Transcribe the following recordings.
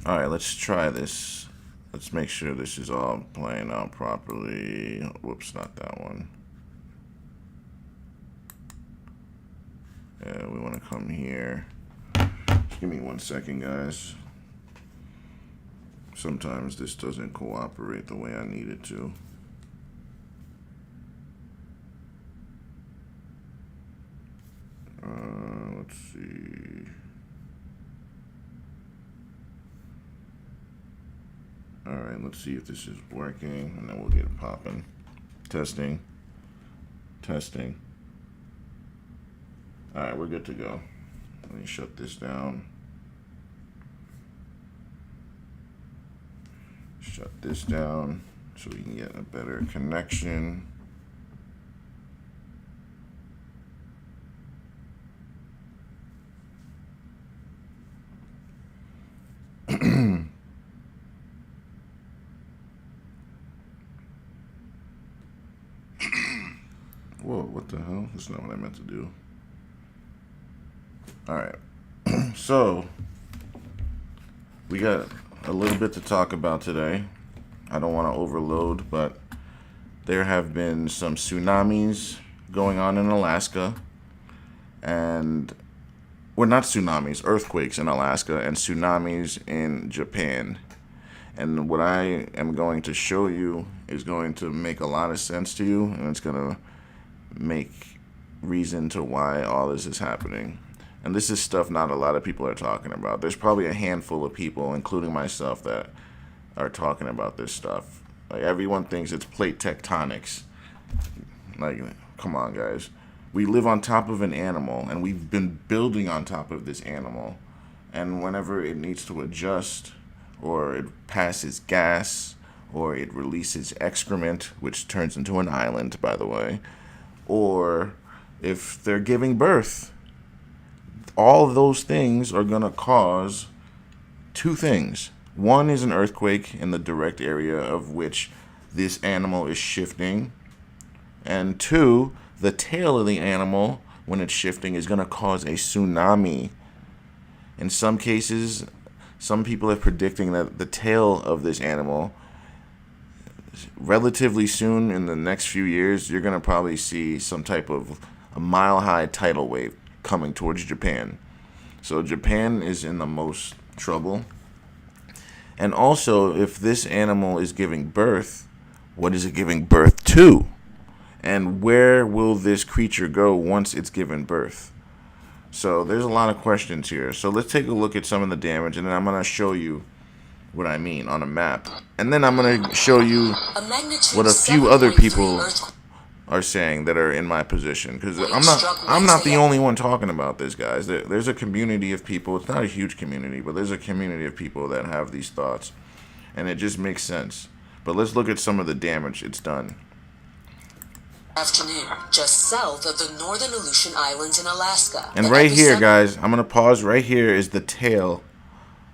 Alright, let's try this. Let's make sure this is all playing out properly. Whoops, not that one. Yeah, we want to come here. Just give me 1 second, guys. Sometimes this doesn't cooperate the way I need it to. Let's see. Alright, let's see if this is working, and then we'll get it popping. Testing. Testing. Alright, we're good to go. Let me shut this down. Shut this down so we can get a better connection. Whoa, what the hell? That's not what I meant to do. Alright. So, we got a little bit to talk about today. I don't want to overload, but there have been some tsunamis going on in Alaska. And, well, not tsunamis, earthquakes in Alaska and tsunamis in Japan. And what I am going to show you is going to make a lot of sense to you, and it's going to make reason to why all this is happening. And this is stuff not a lot of people are talking about. There's probably a handful of people, including myself, that are talking about this stuff. Like, everyone thinks it's plate tectonics. Like, come on, guys. We live on top of an animal, and we've been building on top of this animal. And whenever it needs to adjust, or it passes gas, or it releases excrement, which turns into an island, by the way, or if they're giving birth, all those things are going to cause two things. One is an earthquake in the direct area of which this animal is shifting. And two, the tail of the animal, when it's shifting, is going to cause a tsunami. In some cases, some people are predicting that the tail of this animal, relatively soon in the next few years, you're going to probably see some type of a mile-high tidal wave coming towards Japan. So Japan is in the most trouble. And also, if this animal is giving birth, what is it giving birth to? And where will this creature go once it's given birth? So there's a lot of questions here. So let's take a look at some of the damage, and then I'm going to show you what I mean on a map. And then I'm going to show you what a few other people are saying that are in my position, because I'm not the only one talking about this, guys. There's a community of people. It's not a huge community, but there's a community of people that have these thoughts, and it just makes sense. But let's look at some of the damage it's done. Afternoon, just south of the northern Aleutian Islands in Alaska. And right here, guys, I'm going to pause. Right here is the tail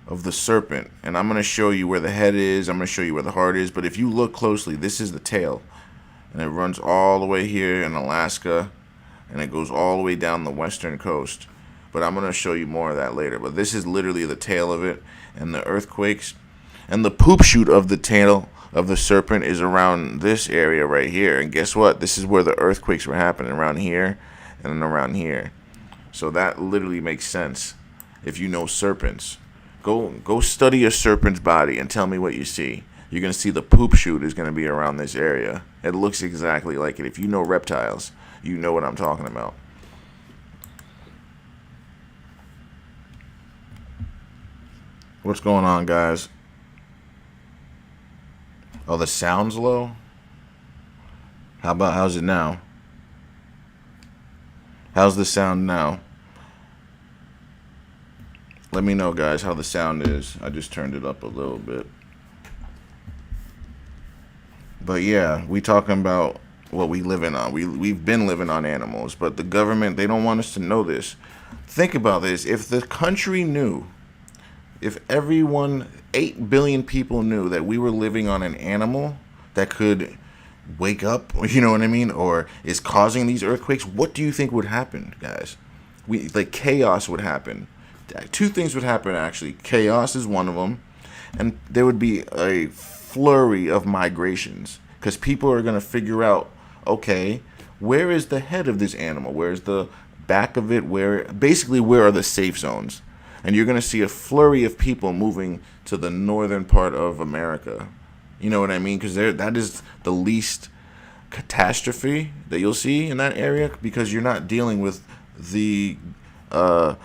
of the serpent, and I'm going to show you where the head is. I'm going to show you where the heart is. But if you look closely, this is the tail, and it runs all the way here in Alaska, and it goes all the way down the western coast. But I'm going to show you more of that later. But this is literally the tail of it, and the earthquakes, and the poop chute of the tail of the serpent is around this area right here. And guess what? This is where the earthquakes were happening, around here and around here. So that literally makes sense if you know serpents. Go study a serpent's body and tell me what you see. You're going to see the poop chute is going to be around this area. It looks exactly like it. If you know reptiles, you know what I'm talking about. What's going on, guys? Oh, the sound's low? How's it now? How's the sound now? Let me know, guys, how the sound is. I just turned it up a little bit. But yeah, we talking about what we living on. We've been living on animals, but the government, they don't want us to know this. Think about this. If the country knew, if everyone, 8 billion people knew that we were living on an animal that could wake up, you know what I mean, or is causing these earthquakes, what do you think would happen, guys? Like chaos would happen. Two things would happen, actually. Chaos is one of them, and there would be a flurry of migrations because people are going to figure out, okay, where is the head of this animal? Where's the back of it? Where are the safe zones? And you're going to see a flurry of people moving to the northern part of America. You know what I mean? Because that is the least catastrophe that you'll see in that area, because you're not dealing with the what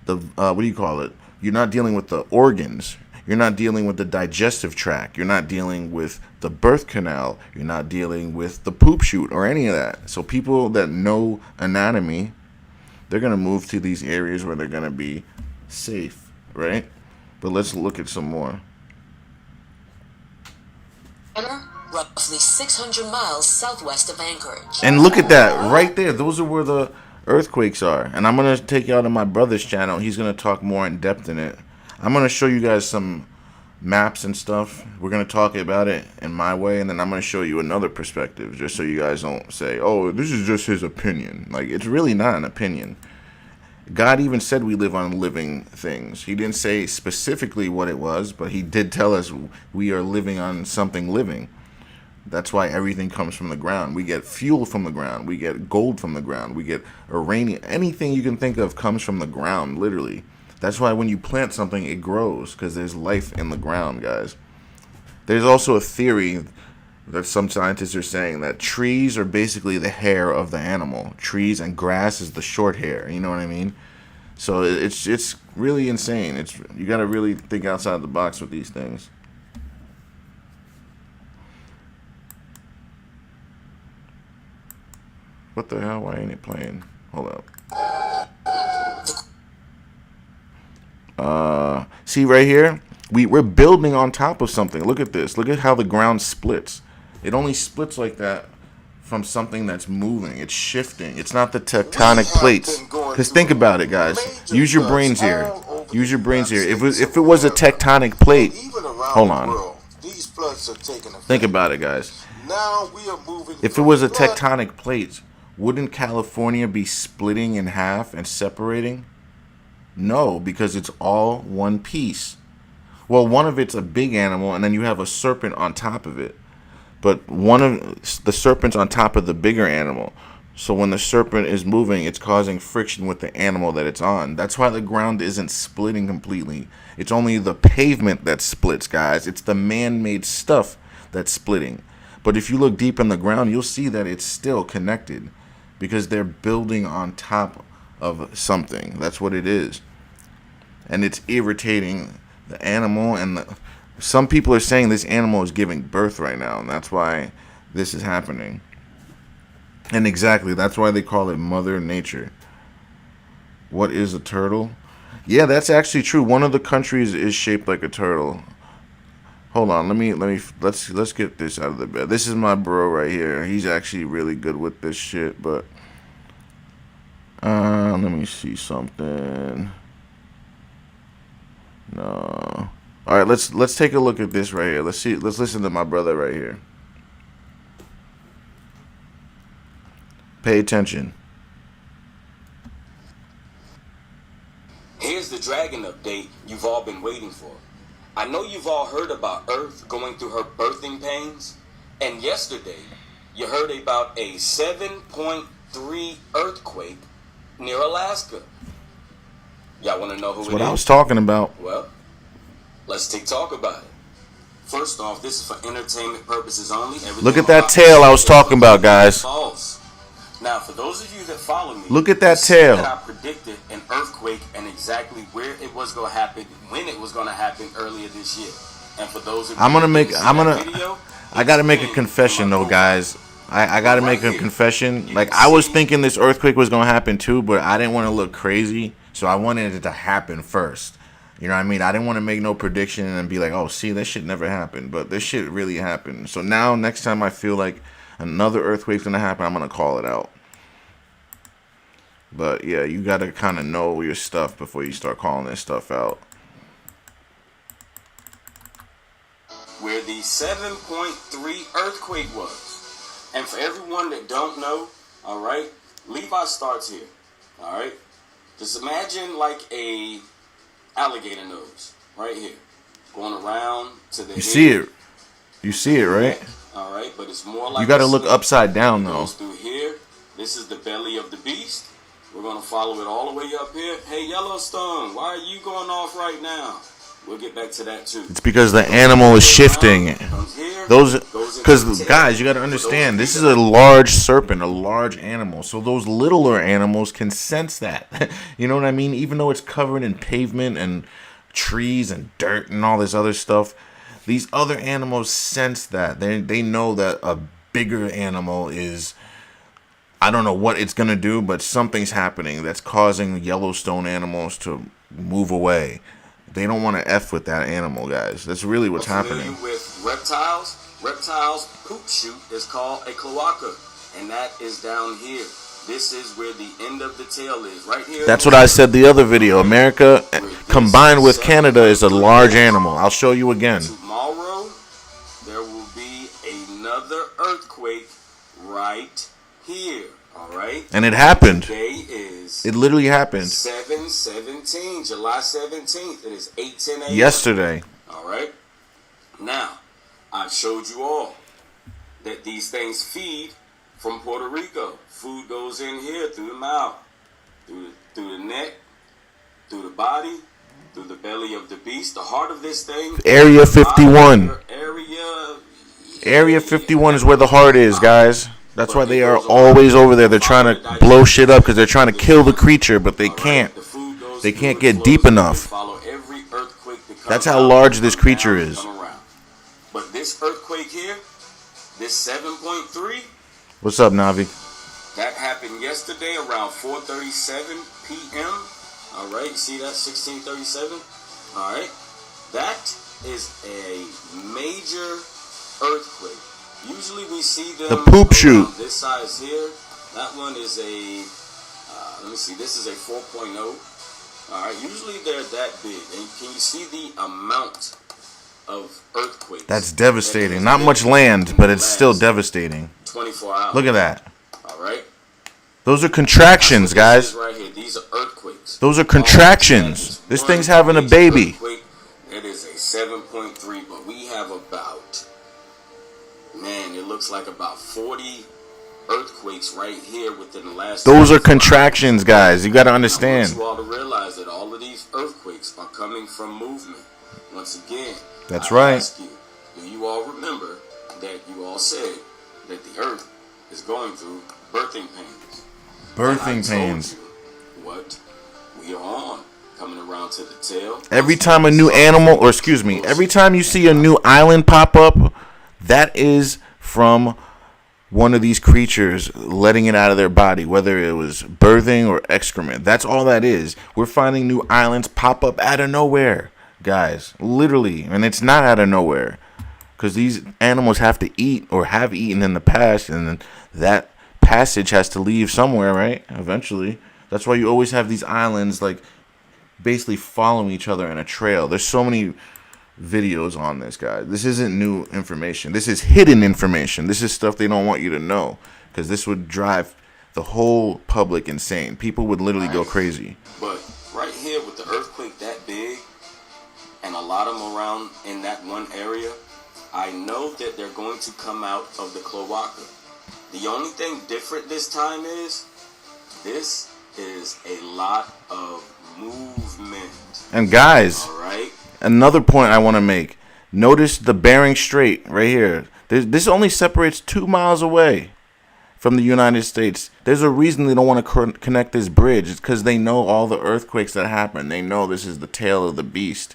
do you call it? You're not dealing with the organs. You're not dealing with the digestive tract. You're not dealing with the birth canal. You're not dealing with the poop chute or any of that. So people that know anatomy, they're going to move to these areas where they're going to be safe, right? But let's look at some more. Roughly 600 miles southwest of Anchorage. And look at that right there. Those are where the earthquakes are. And I'm going to take y'all to my brother's channel. He's going to talk more in depth in it. I'm going to show you guys some maps and stuff. We're going to talk about it in my way, and then I'm going to show you another perspective, just so you guys don't say, oh, this is just his opinion. Like, it's really not an opinion. God even said we live on living things. He didn't say specifically what it was, but he did tell us we are living on something living. That's why everything comes from the ground. We get fuel from the ground. We get gold from the ground. We get uranium. Anything you can think of comes from the ground, literally. That's why when you plant something, it grows, because there's life in the ground, guys. There's also a theory that some scientists are saying that trees are basically the hair of the animal. Trees and grass is the short hair. You know what I mean? So it's really insane. You got to really think outside the box with these things. What the hell? Why ain't it playing? Hold up. See right here? We're building on top of something. Look at this. Look at how the ground splits. It only splits like that from something that's moving. It's shifting. It's not the tectonic plates. Because think about it, guys. Use your brains here. Use your brains here. If it was a tectonic plate, hold on. Think about it, guys. If it was a tectonic plate, wouldn't California be splitting in half and separating? No, because it's all one piece. Well, one of it's a big animal, and then you have a serpent on top of it. But one of the serpent's on top of the bigger animal. So when the serpent is moving, it's causing friction with the animal that it's on. That's why the ground isn't splitting completely. It's only the pavement that splits, guys. It's the man-made stuff that's splitting. But if you look deep in the ground, you'll see that it's still connected, because they're building on top of something. That's what it is. And it's irritating the animal, and some people are saying this animal is giving birth right now, and that's why this is happening. And exactly, that's why they call it Mother Nature. What is a turtle? Yeah, that's actually true. One of the countries is shaped like a turtle. Hold on, let's get this out of the bed. This is my bro right here. He's actually really good with this shit, but let me see something. No. All right, let's take a look at this right here. Let's listen to my brother right here. Pay attention. Here's the dragon update you've all been waiting for. I know you've all heard about Earth going through her birthing pains, and yesterday you heard about a 7.3 earthquake near Alaska. Y'all want to know who That's it what is? I was talking about. Well, let's talk about it. First off, this is for entertainment purposes only. Look at that tail I was talking about, guys. False. Now, for those of you that follow me, look at that you see tail. that I predicted an earthquake and exactly where it was going to happen, when it was going to happen earlier this year. And for those of you I gotta make a confession though, guys. I gotta make a confession. Like, I was thinking this earthquake was gonna happen too, but I didn't want to look crazy, so I wanted it to happen first. You know what I mean? I didn't want to make no prediction and be like, oh, see, that shit never happened. But this shit really happened. So now, next time I feel like another earthquake's gonna happen, I'm gonna call it out. But yeah, you gotta kind of know your stuff before you start calling this stuff out. Where the 7.3 earthquake was. And for everyone that don't know, all right, Levi starts here. All right, just imagine like a alligator nose right here. going around to the You head. see it. You see it, right? All right, but it's more like You got to a look snake. upside down, It though. goes through here. This is the belly of the beast. We're going to follow it all the way up here. Hey, Yellowstone, why are you going off right now? We'll get back to that, too. It's because the animal is shifting. Comes here, Those, goes into because the tail. guys, you got to understand, this is a large serpent, a large animal. So those littler animals can sense that. You know what I mean? Even though it's covered in pavement and trees and dirt and all this other stuff, these other animals sense that. They know that a bigger animal is, I don't know what it's going to do, but something's happening that's causing Yellowstone animals to move away. They don't want to F with that animal, guys. That's really what's happening. Familiar with reptiles? Reptiles' poop chute is called a cloaca, and that is down here. This is where the end of the tail is, right here. That's what I said the other video. America combined with Canada is a large animal. I'll show you again. Tomorrow, there will be another earthquake right here, all right? And it happened. Today is It literally happened 7/17, July 17th. It is 8:10 a.m. yesterday. All right. Now, I've showed you all that these things feed from Puerto Rico. Food goes in here through the mouth, through the neck, through the body, through the belly of the beast. The heart of this thing. Area 51. Area 51 is where the heart is, guys. That's why they are always over there. They're trying to blow shit up because they're trying to kill the creature, but they can't. They can't get deep enough. That's how large this creature is. But this earthquake here, this 7.3, What's up, Navi? that happened yesterday around 4:37 p.m. All right, you see that 16:37? All right, that is a major earthquake. Usually we see them The poop chute. around this size here. That one is a, let me see, this is a 4.0. All right, usually they're that big. And can you see the amount of earthquakes? That's devastating. Not much land, but it's still devastating. 24 hours. Look at that. All right. Those are contractions, This is guys. right here. These are earthquakes. Those are contractions. This thing's having a baby. It is a 7.3, but we have about, man, it looks like about 40 earthquakes right here within the last. Those are 24 hours. contractions, guys. You got to I understand. want you all to realize that all of these earthquakes are coming from movement. Once again, That's I right. ask you, do you all remember that you all said that the earth is going through birthing pains? And I Birthing told pains. you what we are on, coming around to the tail. Every time a new animal, or excuse me, every time you see a new island pop up, that is from one of these creatures letting it out of their body, whether it was birthing or excrement. That's all that is. We're finding new islands pop up out of nowhere, guys. Literally. And it's not out of nowhere. Because these animals have to eat or have eaten in the past, and then that passage has to leave somewhere, right? Eventually. That's why you always have these islands, like, basically following each other in a trail. There's so many videos on this, guys. This isn't new information. This is hidden information. This is stuff they don't want you to know, because this would drive the whole public insane. People would literally go crazy. But right here with the earthquake that big, and a lot of them around in that one area, I know that they're going to come out of the cloaca. The only thing different this time is, this is a lot of movement. And guys, All right? another point I want to make. Notice the Bering Strait right here. This only separates 2 miles away from the United States. There's a reason they don't want to connect this bridge. It's because they know all the earthquakes that happen. They know this is the tail of the beast.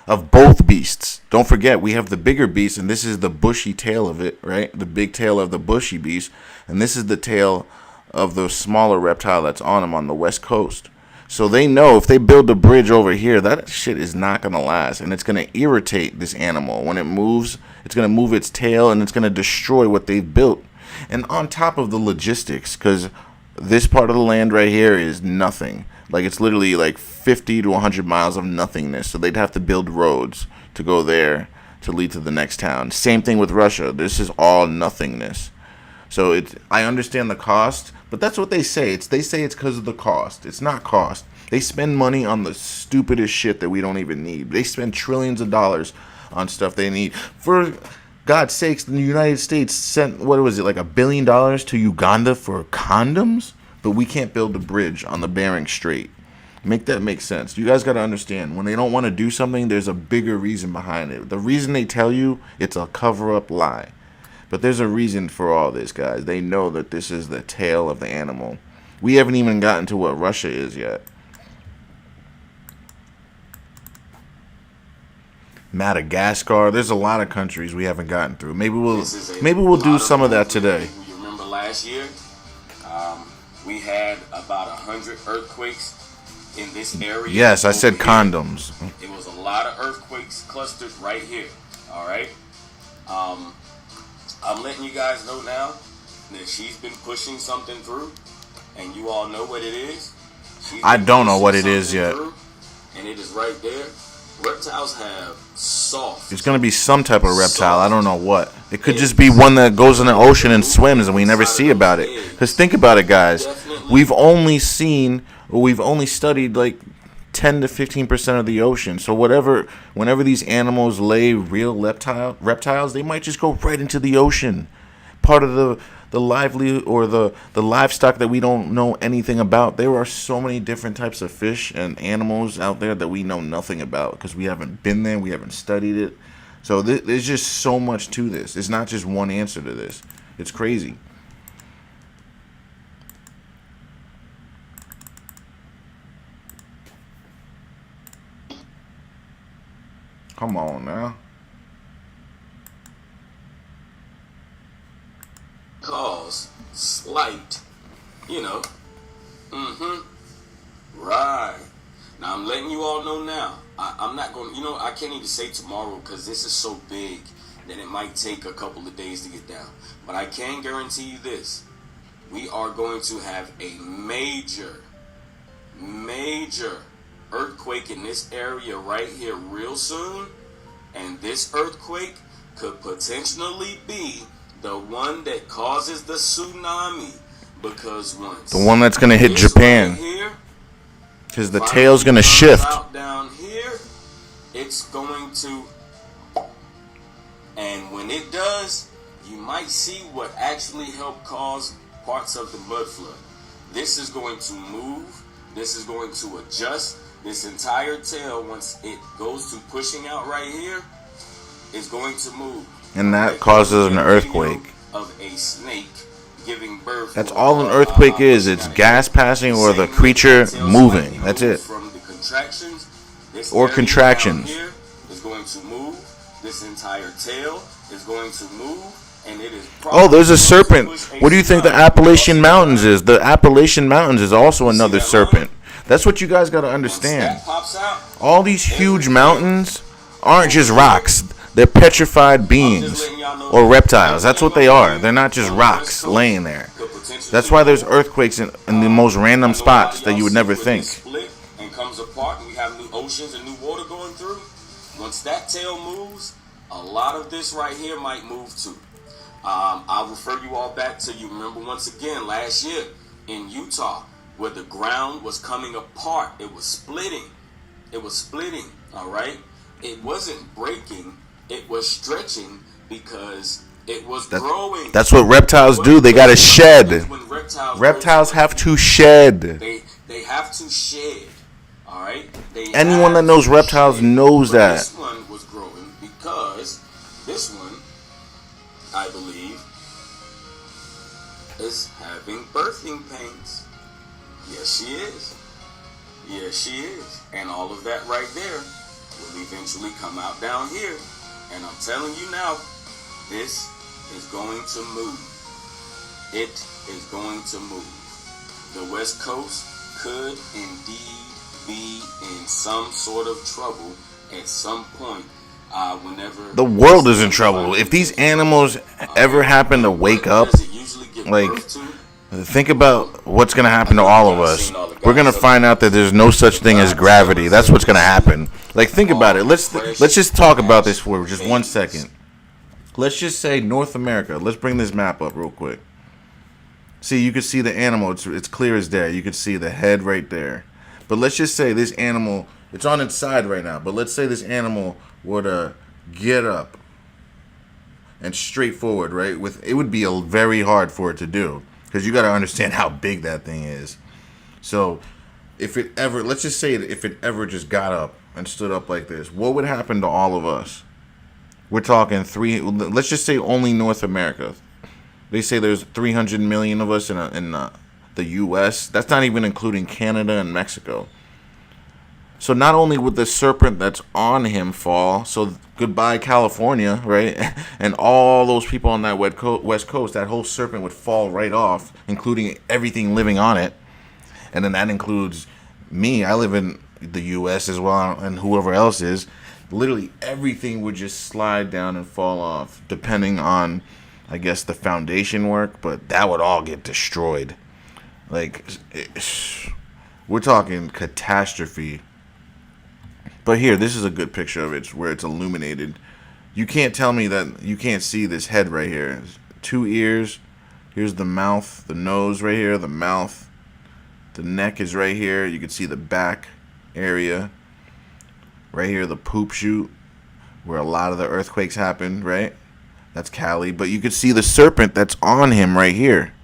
Of both beasts. Don't forget, we have the bigger beast, and this is the bushy tail of it, right? The big tail of the bushy beast. And this is the tail of the smaller reptile that's on him on the west coast. So they know if they build a bridge over here, that shit is not going to last. And it's going to irritate this animal. When it moves, it's going to move its tail, and it's going to destroy what they've built. And on top of the logistics, because this part of the land right here is nothing. Like, it's literally like 50 to 100 miles of nothingness. So they'd have to build roads to go there to lead to the next town. Same thing with Russia. This is all nothingness. So I understand the cost, but that's what they say. They say it's because of the cost. It's not cost. They spend money on the stupidest shit that we don't even need. They spend trillions of dollars on stuff they need. For God's sakes, the United States sent, what was it, like $1 billion to Uganda for condoms? But we can't build a bridge on the Bering Strait. Make that make sense. You guys got to understand, when they don't want to do something, there's a bigger reason behind it. The reason they tell you, it's a cover-up lie. But there's a reason for all this, guys. They know that this is the tail of the animal. We haven't even gotten to what Russia is yet. Madagascar. There's a lot of countries we haven't gotten through. Maybe we'll do some of that today. You remember last year, we had about 100 earthquakes in this area. Yes, I said here. condoms. It was a lot of earthquakes clustered right here. All right. I'm letting you guys know now that she's been pushing something through, and you all know what it is. I don't know what it is yet. And it is right there. Reptiles have soft. It's gonna be some type of reptile. I don't know what. It could just be one that goes in the ocean and swims, and we never see about it. Because think about it, guys. We've only studied like 10 to 15% of the ocean. So whenever these animals lay real reptiles, they might just go right into the ocean. Part of the lively or the livestock that we don't know anything about. There are so many different types of fish and animals out there that we know nothing about because we haven't been there, we haven't studied it. So there's just so much to this. It's not just one answer to this. It's crazy. Come on now. Cause slight, right. Now I'm letting you all know now. I'm not going to, I can't even say tomorrow because this is so big that it might take a couple of days to get down. But I can guarantee you this. We are going to have a major earthquake in this area right here real soon. And this earthquake could potentially be the one that causes the tsunami, because once the one that's gonna hit Japan, because the tail's gonna shift. Down here, it's going to, and when it does, you might see what actually helped cause parts of the mud flood. This is going to move. This is going to adjust. This entire tail, once it goes to pushing out right here, is going to move. And that causes an earthquake. Of a snake giving birth. That's all an earthquake is. It's gas passing or the creature moving. That's it. From the contractions, or contractions. Here is going to move. This entire tail is going to move, and it is. Oh, there's a serpent. What do you think the Appalachian Mountains is? The Appalachian Mountains is also another serpent. That's what you guys got to understand. All these huge mountains aren't just rocks. They're petrified beings or reptiles. That's what they are. They're not just rocks laying there. That's why there's earthquakes in the most random spots that you would never think. Split and comes apart, and we have new oceans and new water going through. Once that tail moves, a lot of this right here might move too. I'll refer you all back to, you remember once again last year in Utah where the ground was coming apart. It was splitting. All right. It wasn't breaking. It was stretching because it was growing. That's what reptiles do. They got to shed. Reptiles have to shed. They have to shed. All right. Anyone that knows reptiles knows that. This one was growing because this one, I believe, is having birthing pains. Yes, she is. Yes, she is. And all of that right there will eventually come out down here. And I'm telling you now, this is going to move. It is going to move. The West Coast could indeed be in some sort of trouble at some point. Whenever the world is in trouble. If these animals ever happen to wake up, like, think about what's going to happen to all of us. We're going to find out that there's no such thing as gravity. That's what's going to happen. Like, think about it. Let's just talk about this for just 1 second. Let's just say North America. Let's bring this map up real quick. See, you can see the animal. It's clear as day. You can see the head right there. But let's just say this animal, it's on its side right now, but let's say this animal were to get up and straight forward, right? It would be very hard for it to do, because you got to understand how big that thing is. So if it ever, let's just say if it ever just got up and stood up like this, what would happen to all of us? We're talking let's just say only North America. They say there's 300 million of us in the U.S. That's not even including Canada and Mexico. So not only would the serpent that's on him fall, so goodbye California, right? And all those people on that west coast, that whole serpent would fall right off, including everything living on it. And then that includes me. I live in the U.S. as well, and whoever else is. Literally everything would just slide down and fall off, depending on, I guess, the foundation work. But that would all get destroyed. Like, we're talking catastrophe. But here, this is a good picture of it, where it's illuminated. You can't tell me that you can't see this head right here. 2 ears. Here's the mouth, the nose right here, the mouth. The neck is right here. You can see the back area. Right here, the poop chute, where a lot of the earthquakes happen, right? That's Cali. But you can see the serpent that's on him right here.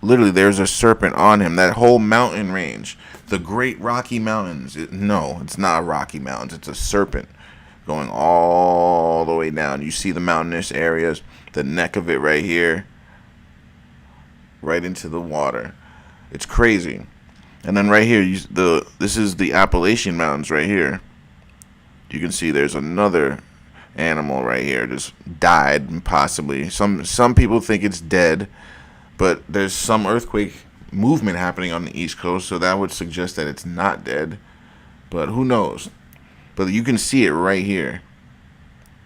Literally, there's a serpent on him. That whole mountain range. The Great Rocky Mountains. No, it's not Rocky Mountains. It's a serpent going all the way down. You see the mountainous areas. The neck of it right here. Right into the water. It's crazy. And then right here, this is the Appalachian Mountains right here. You can see there's another animal right here, just died possibly. Some people think it's dead, but there's some earthquake movement happening on the East Coast, so that would suggest that it's not dead. But who knows? But you can see it right here.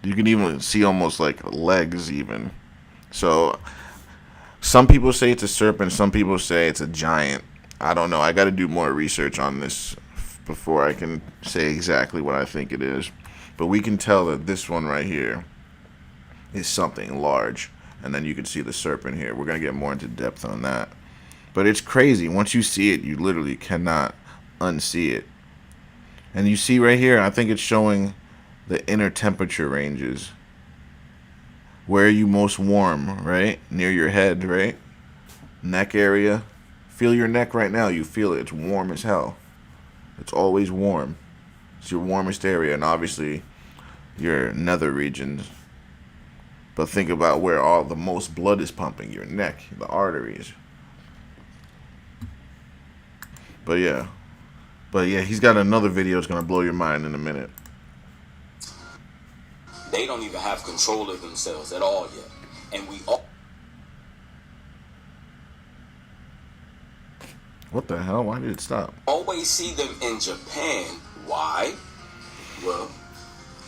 You can even see almost like legs even. So some people say it's a serpent, some people say it's a giant. I don't know. I got to do more research on this before I can say exactly what I think it is. But we can tell that this one right here is something large. And then you can see the serpent here. We're going to get more into depth on that. But it's crazy. Once you see it, you literally cannot unsee it. And you see right here, I think it's showing the inner temperature ranges. Where are you most warm, right? Near your head, right? Neck area. Feel your neck right now. You feel it. It's warm as hell. It's always warm. It's your warmest area, and obviously your nether regions. But think about where all the most blood is pumping. Your neck, the arteries. But yeah, he's got another video that's going to blow your mind in a minute. They don't even have control of themselves at all yet. And we all... What the hell? Why did it stop? always see them in Japan. Why? Well,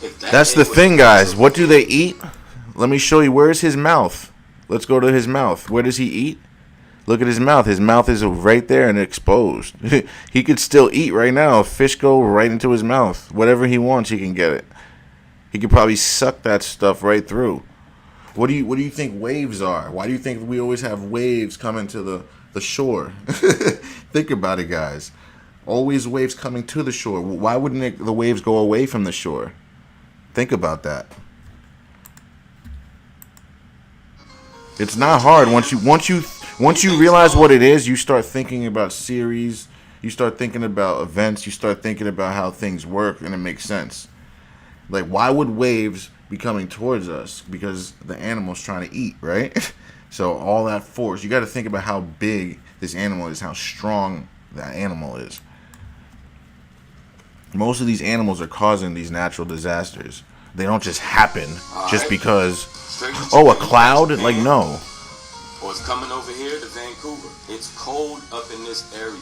if that's the thing, guys. What do they eat? Let me show you. Where's his mouth? Let's go to his mouth. Where does he eat? Look at his mouth. His mouth is right there and exposed. He could still eat right now. A fish go right into his mouth. Whatever he wants, he can get it. He could probably suck that stuff right through. What do you think waves are? Why do you think we always have waves coming to the shore? Think about it, guys. Always waves coming to the shore. Why wouldn't the waves go away from the shore? Think about that. It's not hard. Once you realize what it is, you start thinking about series, you start thinking about events, you start thinking about how things work, and it makes sense. Like, why would waves be coming towards us? Because the animal's trying to eat, right? So all that force, you got to think about how big this animal is, how strong that animal is. Most of these animals are causing these natural disasters. They don't just happen just because, oh, a cloud? Like, no. Or it's coming over here to Vancouver. It's cold up in this area.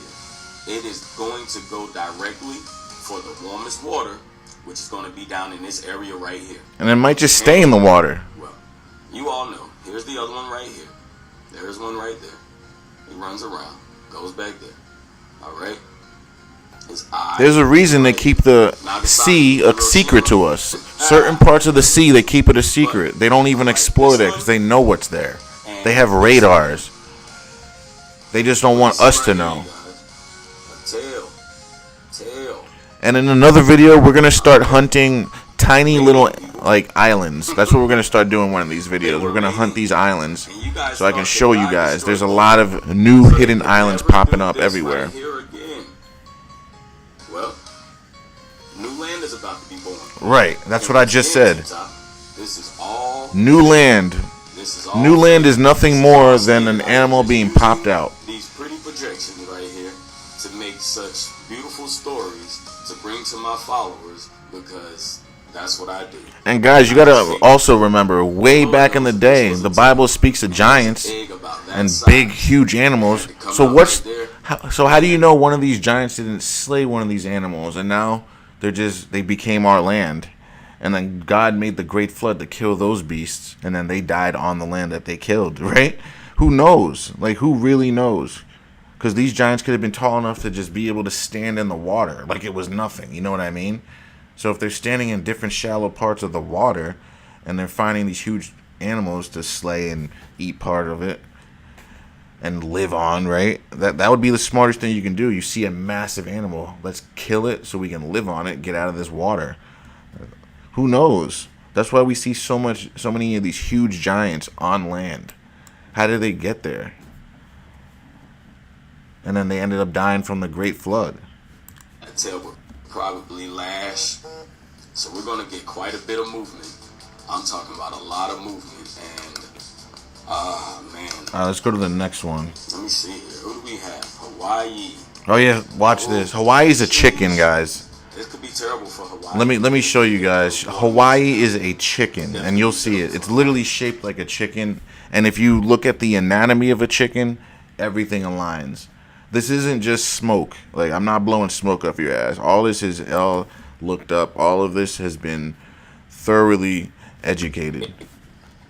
It is going to go directly for the warmest water, which is going to be down in this area right here. And it might just stay in the water. Well, you all know. Here's the other one right here. There's one right there. He runs around, goes back there. All right? There's a reason they keep the sea a secret to us. Certain parts of the sea, they keep it a secret. They don't even explore there because they know what's there. They have radars. They just don't want us to know. A tail And in another video, we're going to start hunting tiny little, like, islands. That's what we're going to start doing one of these videos. We're going to hunt these islands so I can show you guys. There's a lot of new hidden islands popping up everywhere. Well, new land is about to be born. Right, that's what I just said. This is all new land. New land is nothing more than an animal being popped out. These pretty projections right here to make such beautiful stories to bring to my followers, because that's what I do. And guys, you gotta also remember, way back in the day, the Bible speaks of giants and big, huge animals. So how do you know one of these giants didn't slay one of these animals, and now they became our land? And then God made the great flood to kill those beasts, and then they died on the land that they killed, right? Who knows? Like, who really knows? Because these giants could have been tall enough to just be able to stand in the water like it was nothing. You know what I mean? So if they're standing in different shallow parts of the water and they're finding these huge animals to slay and eat part of it and live on, right? That would be the smartest thing you can do. You see a massive animal, let's kill it so we can live on it, get out of this water. Who knows? That's why we see so many of these huge giants on land. How did they get there? And then they ended up dying from the Great Flood. That tail will probably lash. So we're going to get quite a bit of movement. I'm talking about a lot of movement. And, man. All right, let's go to the next one. Let me see here. Who do we have? Hawaii. Oh, yeah. Watch this. Hawaii's a chicken, guys. This could be terrible for Hawaii. Let me show you guys. Hawaii is a chicken, and you'll see it. It's literally shaped like a chicken. And if you look at the anatomy of a chicken, everything aligns. This isn't just smoke. Like, I'm not blowing smoke up your ass. All this is all looked up. All of this has been thoroughly educated.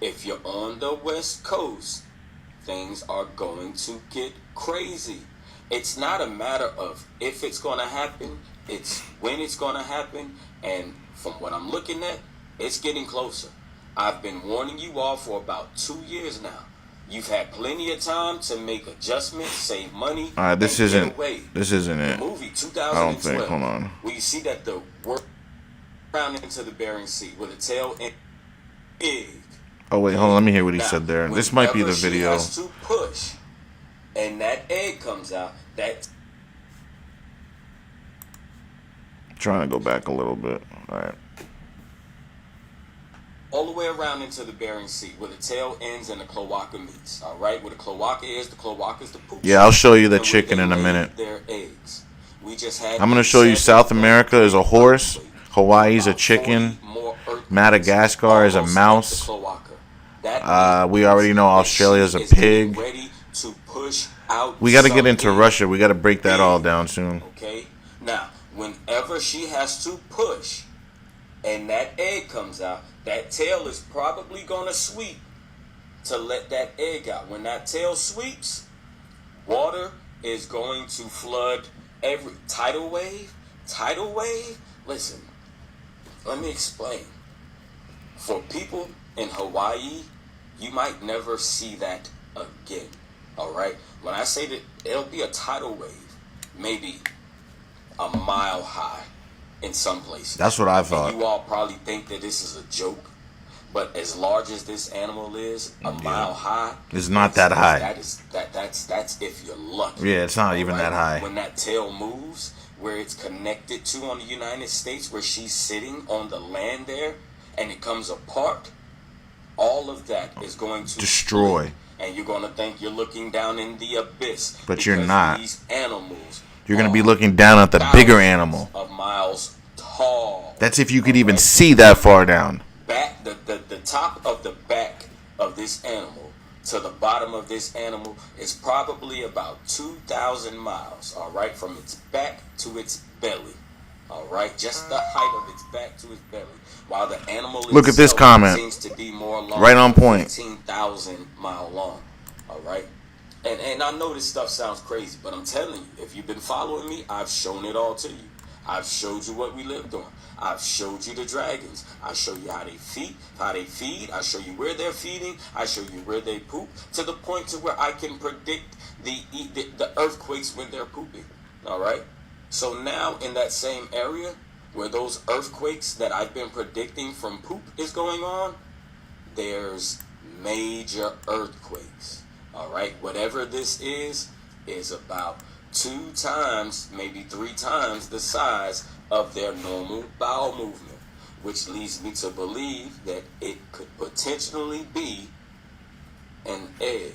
If you're on the West Coast, things are going to get crazy. It's not a matter of if it's going to happen. It's when it's going to happen. And from what I'm looking at, it's getting closer. I've been warning you all for about 2 years now. You've had plenty of time to make adjustments, save money. All right, this isn't it. The movie 2012. I don't think. Hold on. Where you see that the work around into the Bering Sea with a tail and egg. Oh wait, hold on. Let me hear what he said there. This might be the video. She has to push, and that egg comes out. Trying to go back a little bit. All right. All the way around into the Bering Sea, where the tail ends and the cloaca meets. All right, where the cloaca is the poop. Yeah, I'll show you the chicken in a minute. Their eggs. We just had. I'm gonna show you South America is a horse, Hawaii's a chicken, Madagascar is a mouse. We already know Australia's a pig. We got to get into Russia. We got to break that all down soon. Okay. Now, whenever she has to push, and that egg comes out, that tail is probably going to sweep to let that egg out. When that tail sweeps, water is going to flood every tidal wave. Listen, let me explain. For people in Hawaii, you might never see that again. All right? When I say that it'll be a tidal wave, maybe a mile high in some places. That's what I thought. And you all probably think that this is a joke, but as large as this animal is, a mile high, it's not that high. That's if you're lucky. Yeah, it's not even that high. When that tail moves, where it's connected to on the United States, where she's sitting on the land there, and it comes apart, all of that is going to destroy. Split, and you're going to think you're looking down in the abyss. But you're not. These animals, you're going to be looking down at the bigger animal. Of miles tall. That's if you could even see that far down. The top of the back of this animal to the bottom of this animal is probably about 2,000 miles, all right, from its back to its belly, all right, just the height of its back to its belly, while the animal look at this comment, seems to be more long, right on point, 15,000 mile long, all right. And I know this stuff sounds crazy, but I'm telling you, if you've been following me, I've shown it all to you. I've showed you what we lived on. I've showed you the dragons. I show you how they feed. I show you where they're feeding. I show you where they poop, to the point to where I can predict the earthquakes when they're pooping. All right. So now in that same area where those earthquakes that I've been predicting from poop is going on, there's major earthquakes. All right, whatever this is about 2 times, maybe 3 times the size of their normal bowel movement, which leads me to believe that it could potentially be an egg.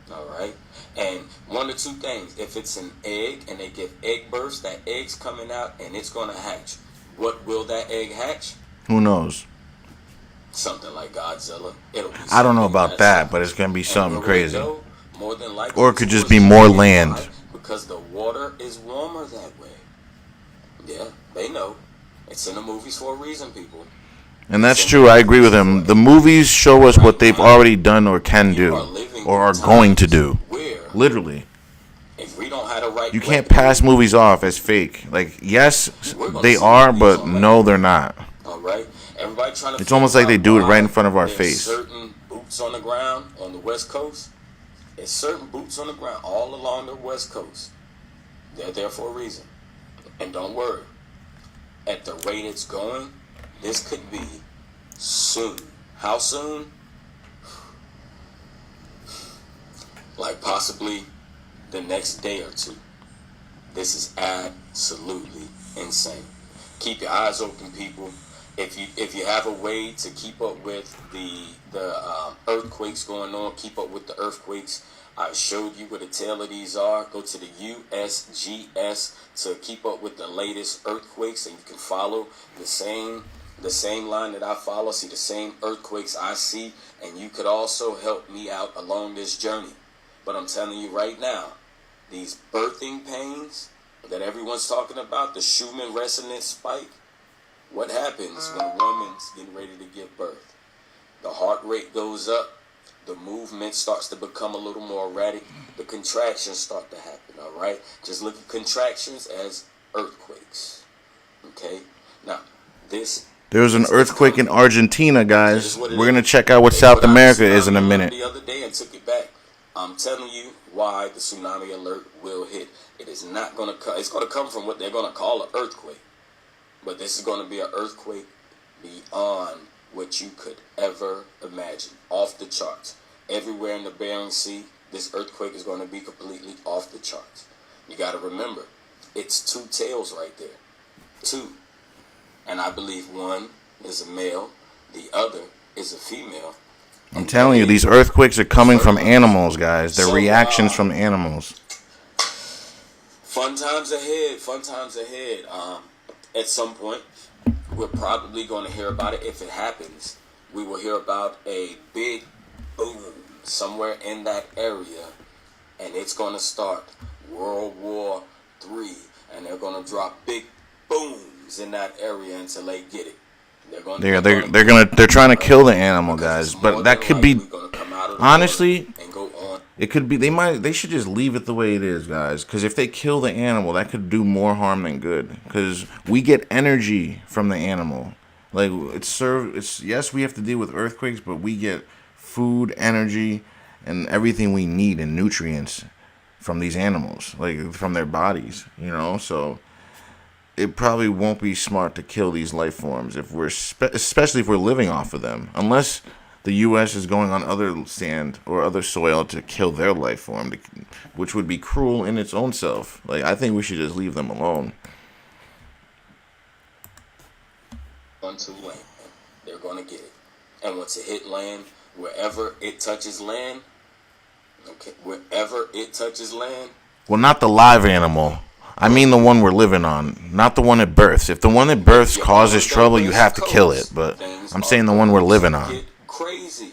All right, and one or two things: if it's an egg and they give egg births, that egg's coming out and it's going to hatch. What will that egg hatch? Who knows? Something like Godzilla. It'll be I don't know something about that, but it's gonna be something crazy. More than likely, Or it could just be more land. because the water is warmer that way. Yeah, they know. It's in the movies for a reason, people. And that's true. I agree with him. The movies show us what they've already done or can do or are going to do. Literally. If we don't have the right, you can't pass movies off as fake. Like, yes, they are, but no, they're not. All right. Everybody trying to. It's almost like they do it right in front of our face. Certain boots on the ground on the West Coast. There's certain boots on the ground all along the West Coast. They're there for a reason. And don't worry. At the rate it's going, this could be soon. How soon? Like possibly the next day or two. This is absolutely insane. Keep your eyes open, people. If you have a way to keep up with the earthquakes going on, keep up with the earthquakes. I showed you where the tail of these are. Go to the USGS to keep up with the latest earthquakes, and you can follow the same line that I follow. See the same earthquakes I see, and you could also help me out along this journey. But I'm telling you right now, these birthing pains that everyone's talking about, the Schumann resonance spike. What happens when a woman's getting ready to give birth? The heart rate goes up. The movement starts to become a little more erratic. The contractions start to happen, all right? Just look at contractions as earthquakes, okay? Now, there was an earthquake in Argentina, guys. We're going to check out what South America is in a minute. The other day and took it back. I'm telling you why the tsunami alert will hit. It is not going to come. It's going to come from what they're going to call an earthquake. But this is going to be an earthquake beyond what you could ever imagine. Off the charts. Everywhere in the Bering Sea, this earthquake is going to be completely off the charts. You got to remember, it's 2 tails right there. 2. And I believe one is a male, the other is a female. I'm telling you, these earthquakes are coming from animals, guys. They're reactions from animals. Fun times ahead. Fun times ahead. At some point, we're probably going to hear about it. If it happens, we will hear about a big boom somewhere in that area, and it's going to start World War III, and they're going to drop big booms in that area until they get it. They're trying to kill the animal, guys. But that could be, honestly, it could be. They should just leave it the way it is, guys. Because if they kill the animal, that could do more harm than good. Because we get energy from the animal. Like yes, we have to deal with earthquakes, but we get food, energy, and everything we need and nutrients from these animals, like from their bodies. So. It probably won't be smart to kill these life forms especially if we're living off of them. Unless the U.S. is going on other sand or other soil to kill their life form, which would be cruel in its own self. Like, I think we should just leave them alone. Onto land, they're going to get it. And once it hit land, wherever it touches land, Well, not the live animal. I mean the one we're living on, not the one at births. If the one at births causes trouble, you have to kill it. But I'm saying the one we're living on. Crazy.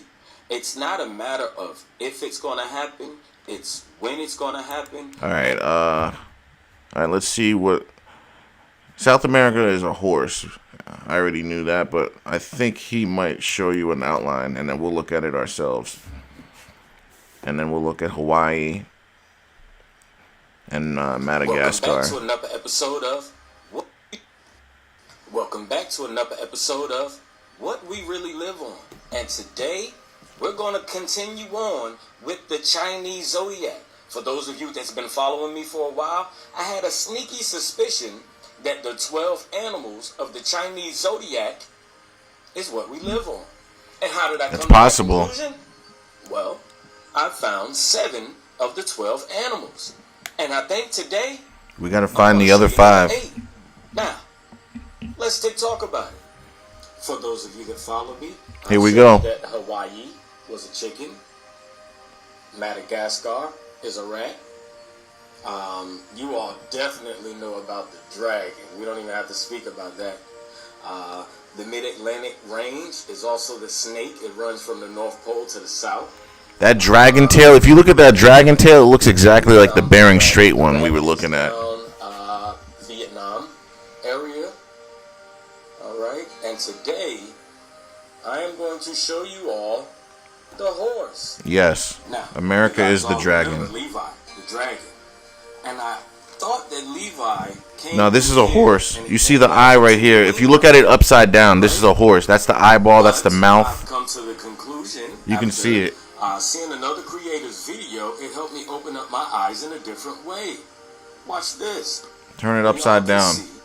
It's not a matter of if it's going to happen. It's when it's going to happen. All right. Let's see what. South America is a horse. I already knew that, but I think he might show you an outline, and then we'll look at it ourselves. And then we'll look at Hawaii. And Madagascar. Welcome back to another episode of What We Really Live On. And today, we're going to continue on with the Chinese zodiac. For those of you that's been following me for a while, I had a sneaky suspicion that the 12 animals of the Chinese zodiac is what we live on. And how did I come It's to that possible. conclusion? Well, I found 7 of the 12 animals. And I think today We gotta I'm find gonna the show other you 5. 8. Now, let's talk about it. For those of you that follow me, Here we showed go. you that Hawaii was a chicken. Madagascar is a rat. You all definitely know about the dragon. We don't even have to speak about that. The Mid-Atlantic Range is also the snake. It runs from the North Pole to the south. That dragon tail, if you look at that dragon tail, it looks exactly like the Bering Strait one we were looking at. Down, Vietnam area. All right. And today, I am going to show you all the horse. Yes. Now, America you guys is the all dragon. remember Levi, the dragon. And I thought that Levi came No, this is through a here horse. and You it see came the down eye to right here. If you look at it upside down, this is a horse. That's the eyeball, that's the But I've mouth. come to the conclusion. You can after, see it. Seeing another creator's video, it helped me open up my eyes in a different way. Watch this. Turn it Y'all upside can down. see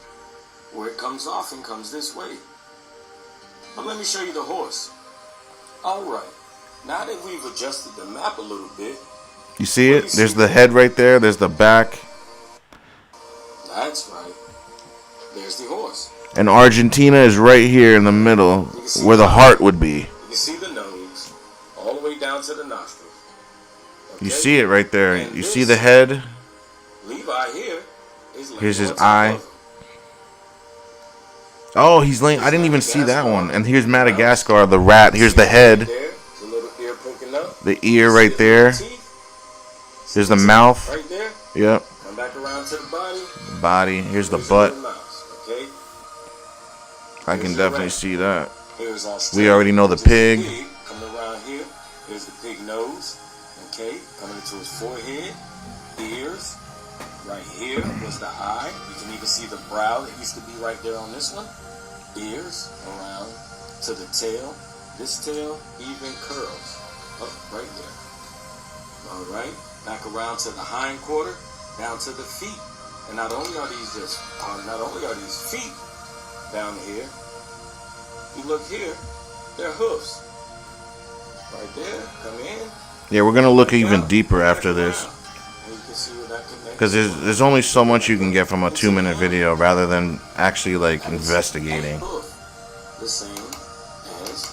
where it comes off and comes this way. But let me show you the horse. All right. Now that we've adjusted the map a little bit, You see it? There's the head right there. There's the back. that's right. There's the horse. And Argentina is right here in the middle where the heart would be. You can see the nose all the way down to the nostrils. Okay? You see it right there. And You this see the head. Levi here is laying Here's his on top eye. of him. Oh, he's laying. I didn't even see that one. And here's Madagascar, the rat. Here's the Right head. there, the little ear poking up. The ear See right the there. little teeth? There's the mouth. Right there. Yep. Come back around to the body. Body. Here's the Here's butt. little mouse, okay? I can definitely see that. Here's our We already know the which is pig. Coming around here. Here's the pig nose. Okay. Coming into his forehead. Ears. Right here was the eye. You can even see the brow that used to be right there on this one. Ears around to the tail. This tail even curls up right there. All right. Back around to the hind quarter. Down to the feet. And not only are these feet down here, you look here, they're hoofs. Right there, come in. Yeah, we're gonna look back even out, deeper back after this. around. And you can see where that connects. Because there's only so much you can get from a 2-minute video rather than actually like investigating. And hoof, the same as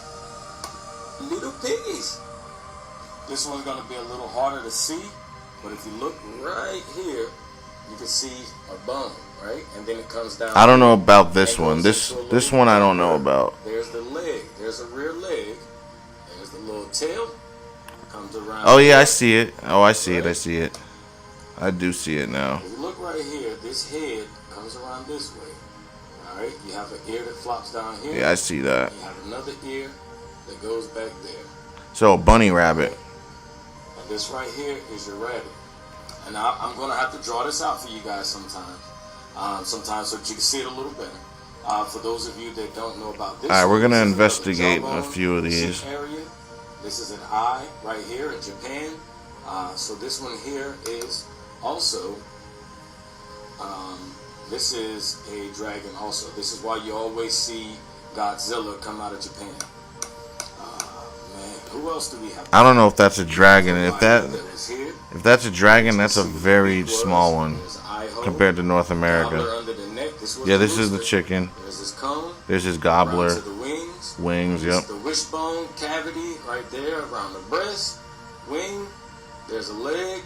little piggies. This one's gonna be a little harder to see, but if you look right here, you can see a bone, right? And then it comes down. I don't know about this and one. goes This into a this little one I don't know bumper. about. There's the leg. There's a rear leg. There's the little tail. Comes around. Oh yeah, I here. see it. Oh, I see it. I see it. I do see it now. If you look right here, this head comes around this way. All right. You have an ear that flops down here. Yeah, I see that. You have another ear that goes back there. So a bunny rabbit. And this right here is your rabbit. And I'm going to have to draw this out for you guys sometimes. Sometimes so that you can see it a little better. For those of you that don't know about this. All right, we're gonna this is another investigate a jawbone. few of You see these. area. This is an eye right here in Japan. So this one here is also, this is a dragon also. This is why you always see Godzilla come out of Japan. Man, who else do we have? I don't know if that's a dragon. If was here. that's a dragon, that's a very small one There's an eye hole. compared to North Gobbler America. under the neck. Yeah, this is the rooster. chicken. There's his cone. There's his Around gobbler. to the wings. Wings, There's yep. the wishbone cavity right there around the breast. Wing. There's a leg.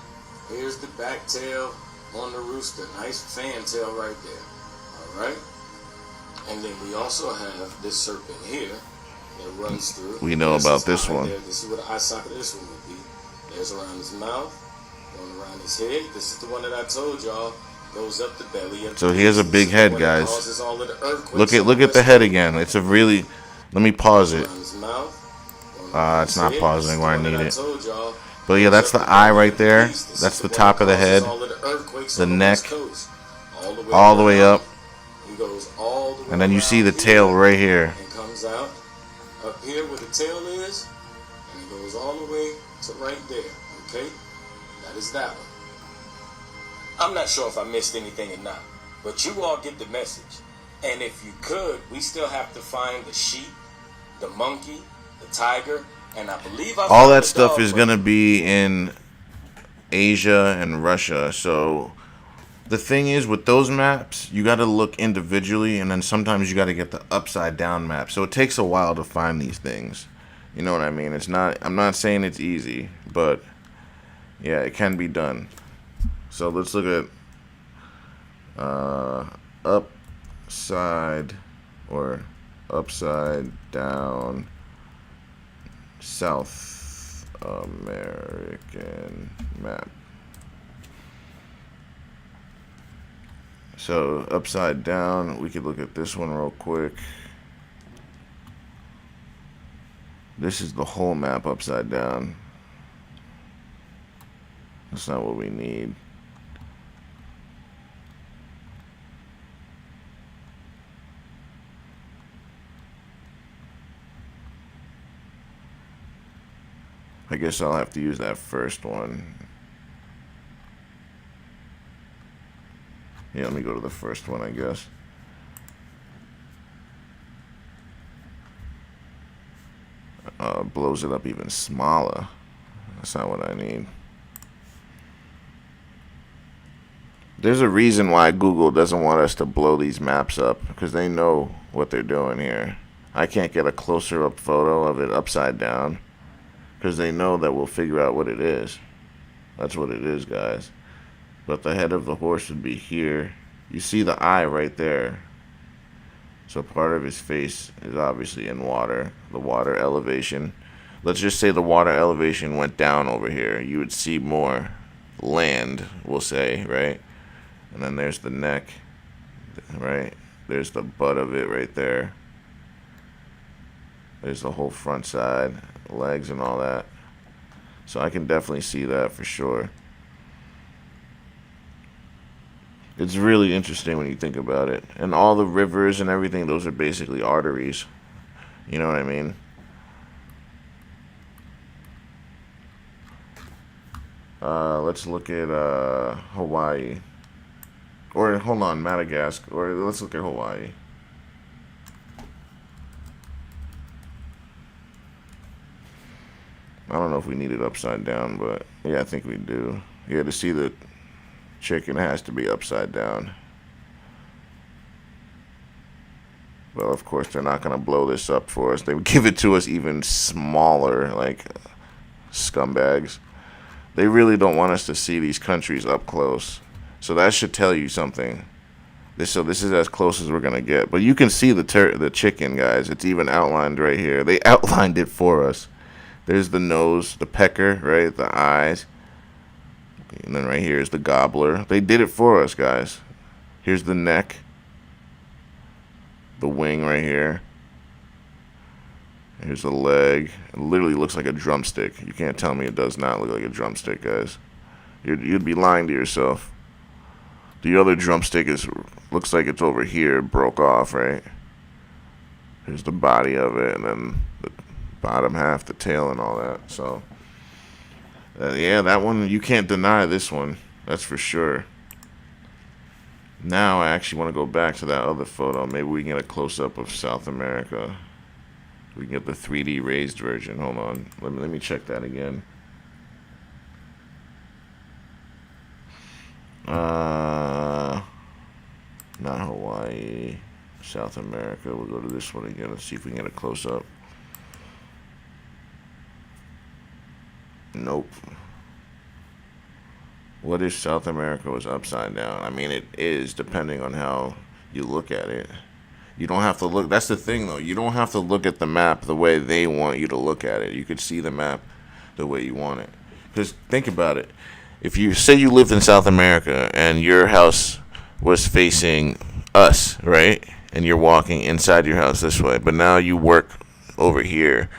Here's the back tail on the rooster. Nice fan tail right there. All right. And then we also have this serpent here that runs through. We know There's about his this eye one. there. This is what the eye socket of this one would be. There's around his mouth, going around his head. This is the one that I told y'all goes up the belly. Up So the he has a face. big This is the head, one that guys. causes all of the earthquakes Look at the head again. It's a really. Let me pause it. around his mouth, going around It's his not head. pausing This is where I the one need that it. told y'all But yeah, goes that's up the the eye belly right of the there. beast. This That's is the one top that of the causes head. all of the earthquakes The on neck. West Coast. All the way up. He goes all the way And then you see the around tail here right here. and comes out up here where the tail is, and it goes all the way to right there. Okay, that is that one. I'm not sure if I missed anything or not, but you all get the message. And if you could, we still have to find the sheep, the monkey, the tiger, and I believe I All found that the stuff dog, is but going to be in Asia and Russia. So the thing is, with those maps, you got to look individually, and then sometimes you got to get the upside down map. So it takes a while to find these things. You know what I mean? It's not. I'm not saying it's easy, but yeah, it can be done. So let's look at upside or upside down South American map. So upside down, we could look at this one real quick. This is the whole map upside down. That's not what we need. I guess I'll have to use that first one. Yeah, let me go to the first one, I guess. Blows it up even smaller. That's not what I need. There's a reason why Google doesn't want us to blow these maps up, because they know what they're doing here. I can't get a closer up photo of it upside down, because they know that we'll figure out what it is. That's what it is, guys. But the head of the horse would be here. You see the eye right there. So part of his face is obviously in water. The water elevation. Let's just say the water elevation went down over here. You would see more land, we'll say, right? And then there's the neck, right? There's the butt of it right there. There's the whole front side, legs and all that. So I can definitely see that for sure. It's really interesting when you think about it. And all the rivers and everything, those are basically arteries. You know what I mean? Let's look at Hawaii. Or, hold on, Madagascar. Or let's look at Hawaii. I don't know if we need it upside down, but yeah, I think we do. Yeah, to see the chicken has to be upside down. Well, of course, they're not going to blow this up for us. They would give it to us even smaller, like scumbags. They really don't want us to see these countries up close. So that should tell you something. So this is as close as we're going to get. But you can see the chicken, guys. It's even outlined right here. They outlined it for us. There's the nose, the pecker, right? The eyes. And then right here is the gobbler. They did it for us, guys. Here's the neck. The wing right here. Here's the leg. It literally looks like a drumstick. You can't tell me it does not look like a drumstick, guys. You'd be lying to yourself. The other drumstick looks like it's over here, broke off, right? Here's the body of it, and then the bottom half, the tail and all that. So, yeah, that one, you can't deny this one. That's for sure. Now I actually want to go back to that other photo. Maybe we can get a close-up of South America. We can get the 3D raised version. Hold on. Let me check that again. Not Hawaii. South America. We'll go to this one again. Let's see if we can get a close-up. Nope. What if South America was upside down? I mean, it is, depending on how you look at it. You don't have to look. That's the thing, though. You don't have to look at the map the way they want you to look at it. You could see the map the way you want it. Because think about it. If you say you lived in South America and your house was facing us, right? And you're walking inside your house this way. But now you work over here.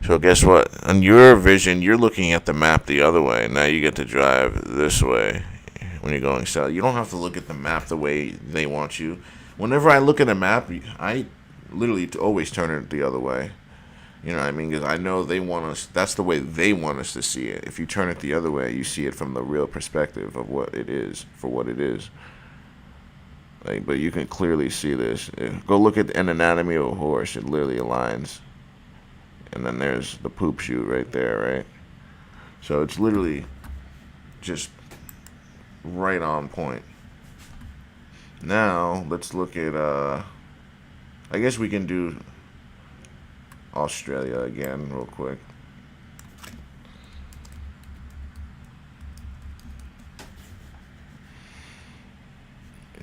So guess what? On your vision, you're looking at the map the other way. Now you get to drive this way when you're going south. You don't have to look at the map the way they want you. Whenever I look at a map, I literally always turn it the other way. You know what I mean? Because I know they want us. That's the way they want us to see it. If you turn it the other way, you see it from the real perspective of what it is, for what it is. Like, but you can clearly see this. Go look at an anatomy of a horse. It literally aligns. And then there's the poop chute right there, right? So it's literally just right on point. Now let's look at. I guess we can do Australia again real quick.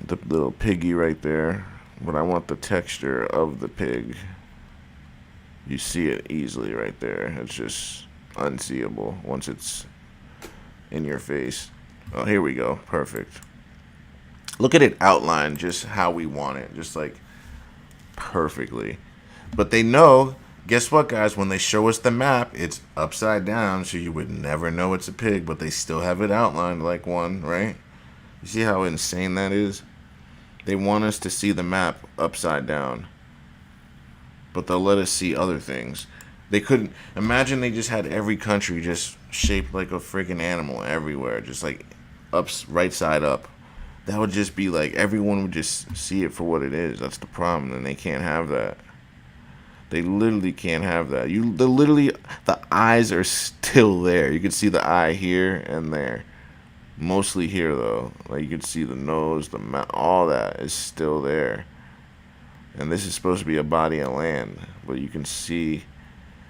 The little piggy right there, but I want the texture of the pig. You see it easily right there. It's just unseeable once it's in your face. Oh, here we go. Perfect. Look at it outlined just how we want it, just like perfectly. But they know, guess what, guys? When they show us the map, it's upside down, so you would never know it's a pig, but they still have it outlined like one, right? You see how insane that is? They want us to see the map upside down, but they'll let us see other things. They couldn't imagine they just had every country just shaped like a freaking animal everywhere, just like right side up. That would just be like everyone would just see it for what it is. That's the problem, and they can't have that. They literally can't have that. The eyes are still there. You can see the eye here and there. Mostly here though. Like you can see the nose, the mouth, all that is still there. And this is supposed to be a body of land, but you can see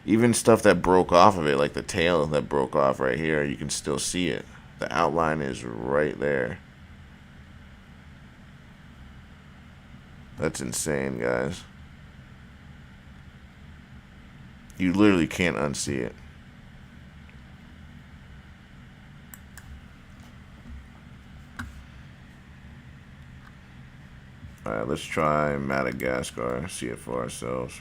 even stuff that broke off of it, like the tail that broke off right here, you can still see it. The outline is right there. That's insane, guys. You literally can't unsee it. Alright, let's try Madagascar, see it for ourselves.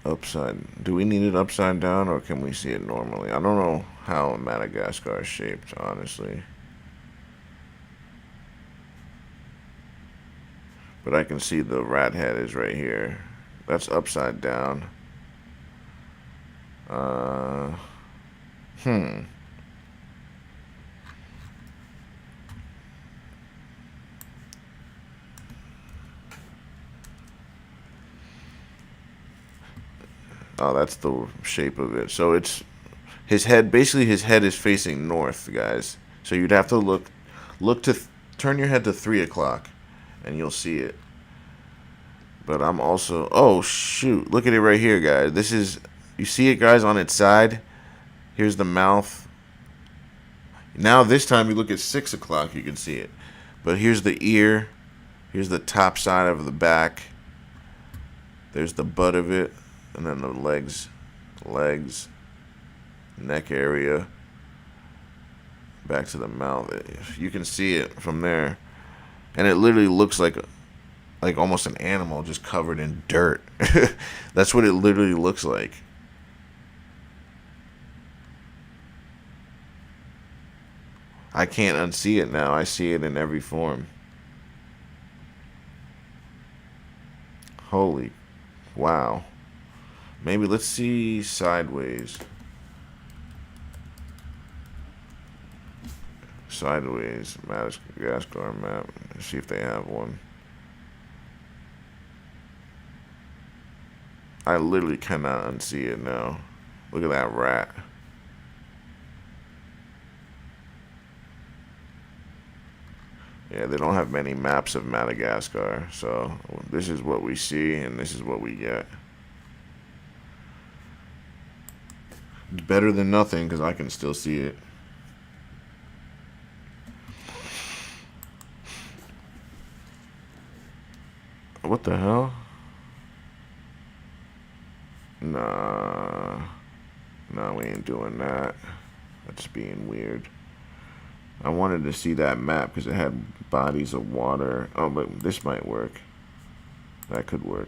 Upside. Do we need it upside down or can we see it normally? I don't know how Madagascar is shaped, honestly. But I can see the rat head is right here. That's upside down. Oh, that's the shape of it. So it's his head. Basically, his head is facing north, guys. So you'd have to turn your head to 3 o'clock, and you'll see it. But I'm also, oh shoot, look at it right here, guys. This is, you see it, guys, on its side. Here's the mouth. Now this time you look at 6 o'clock, you can see it. But here's the ear. Here's the top side of the back. There's the butt of it. And then the legs, neck area, back to the mouth. You can see it from there, and it literally looks like almost an animal just covered in dirt. That's what it literally looks like. I can't unsee it now. I see it in every form. Holy, wow. Maybe let's see sideways. Sideways Madagascar map. Let's see if they have one. I literally cannot unsee it now. Look at that rat. Yeah, they don't have many maps of Madagascar, so this is what we see and this is what we get. It's better than nothing because I can still see it. What the hell? Nah. Nah, we ain't doing that. That's being weird. I wanted to see that map because it had bodies of water. Oh, but this might work. That could work.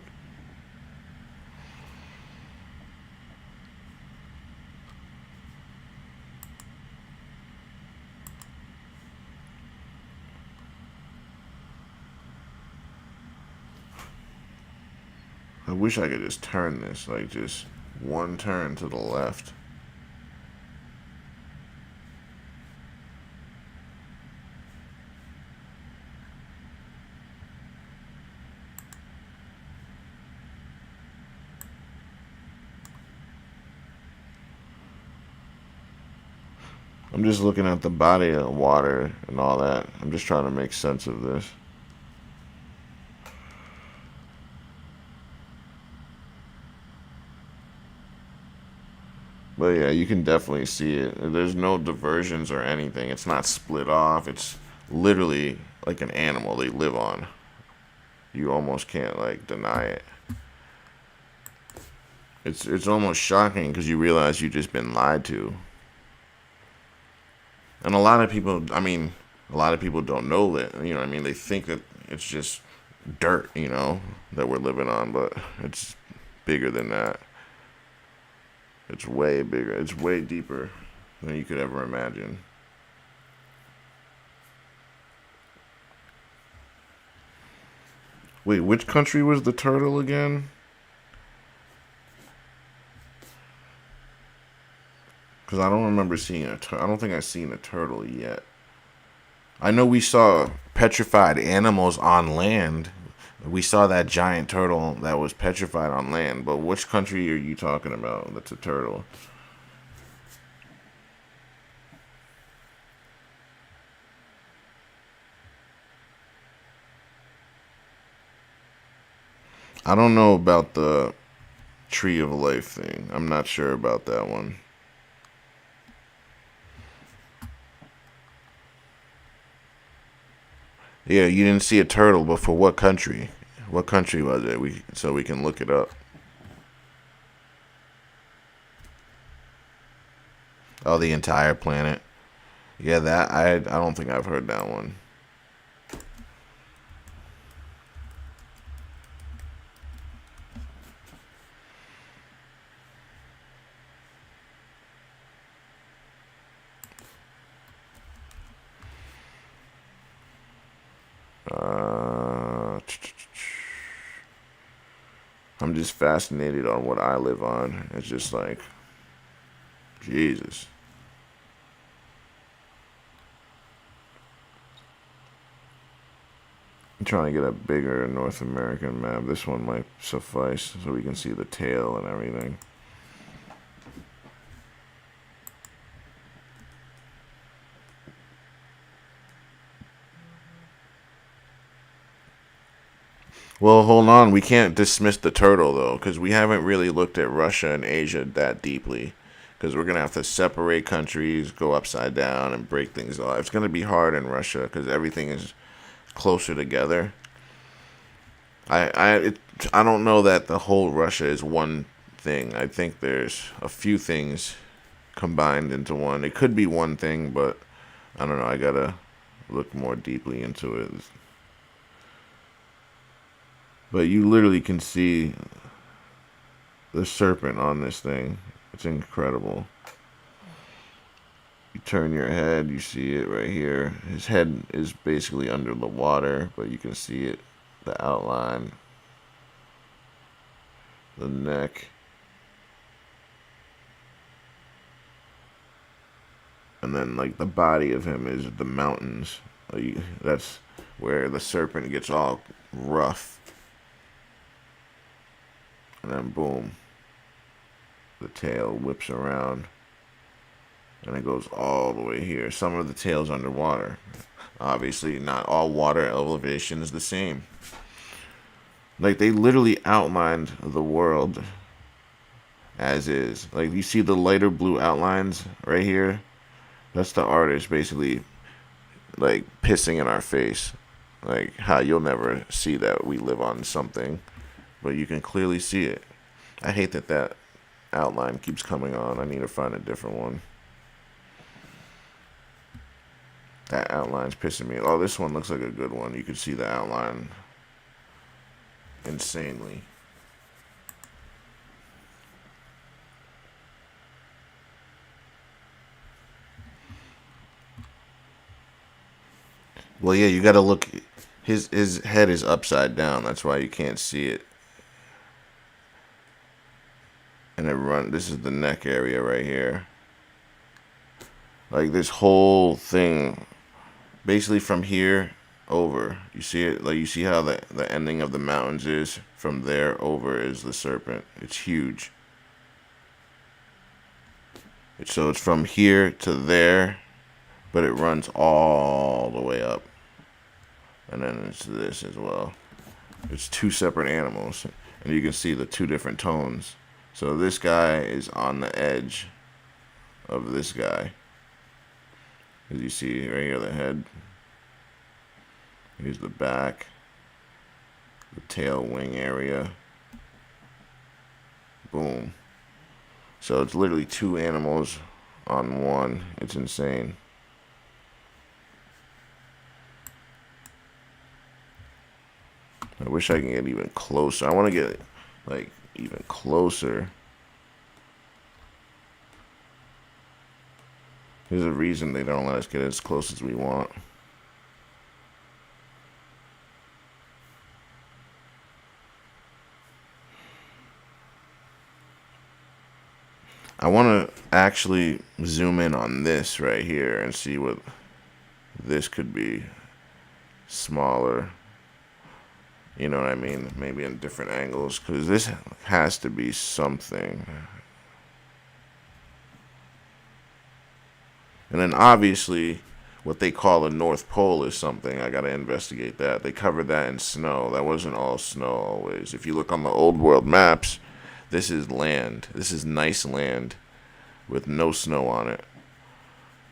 I wish I could just turn this, like just one turn to the left. I'm just looking at the body of water and all that. I'm just trying to make sense of this. But yeah, you can definitely see it. There's no diversions or anything. It's not split off. It's literally like an animal they live on. You almost can't like deny it. It's almost shocking because you realize you've just been lied to. And a lot of people, I mean, a lot of people don't know that. You know what I mean? They think that it's just dirt, you know, that we're living on, but it's bigger than that. It's way bigger. It's way deeper than you could ever imagine. Wait, which country was the turtle again? Because I don't remember seeing a turtle. I don't think I've seen a turtle yet. I know we saw petrified animals on land. We saw that giant turtle that was petrified on land. But which country are you talking about that's a turtle? I don't know about the Tree of Life thing. I'm not sure about that one. Yeah, you didn't see a turtle, but for what country? What country was it? So we can look it up. Oh, the entire planet. Yeah, that I don't think I've heard that one. I'm just fascinated on what I live on. It's just like, Jesus. I'm trying to get a bigger North American map. This one might suffice so we can see the tail and everything. Well, hold on. We can't dismiss the turtle, though, because we haven't really looked at Russia and Asia that deeply. Because we're going to have to separate countries, go upside down, and break things off. It's going to be hard in Russia because everything is closer together. I don't know that the whole Russia is one thing. I think there's a few things combined into one. It could be one thing, but I don't know. I got to look more deeply into it. But you literally can see the serpent on this thing. It's incredible. You turn your head, you see it right here. His head is basically under the water, but you can see it, the outline, the neck. And then, like, the body of him is the mountains. Like, that's where the serpent gets all rough. And then boom, the tail whips around and it goes all the way here. Some of the tail's underwater. Obviously, not all water elevation is the same. Like, they literally outlined the world as is. Like, you see the lighter blue outlines right here? That's the artist basically, like, pissing in our face. Like, how you'll never see that we live on something. But you can clearly see it. I hate that that outline keeps coming on. I need to find a different one. That outline's pissing me. Oh, this one looks like a good one. You can see the outline insanely. Well, yeah, you got to look. His head is upside down. That's why you can't see it. and this is the neck area right here. Like this whole thing, basically from here over, you see it, like you see how the ending of the mountains is. From there over is the serpent. It's huge. So it's from here to there, but it runs all the way up. And then it's this as well. It's two separate animals, and you can see the two different tones. So this guy is on the edge of this guy. As you see right here, the head. Here's the back, the tail wing area. Boom. So it's literally two animals on one. It's insane. I wish I can get even closer. I want to get like even closer. There's a reason they don't let us get as close as we want. I want to actually zoom in on this right here and see what this could be smaller. You know what I mean? Maybe in different angles, because this has to be something. And then obviously, what they call the North Pole is something. I got to investigate that. They covered that in snow. That wasn't all snow always. If you look on the old world maps, this is land. This is nice land with no snow on it.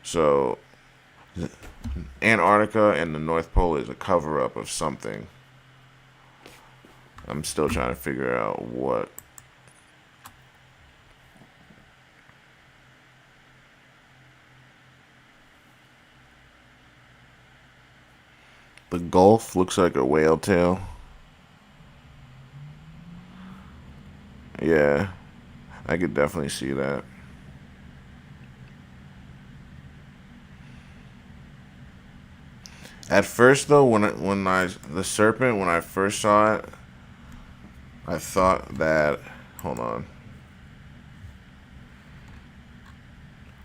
So Antarctica and the North Pole is a cover-up of something. I'm still trying to figure out what. The Gulf looks like a whale tail. Yeah, I could definitely see that. At first, though, when the serpent, when I first saw it, I thought that. Hold on.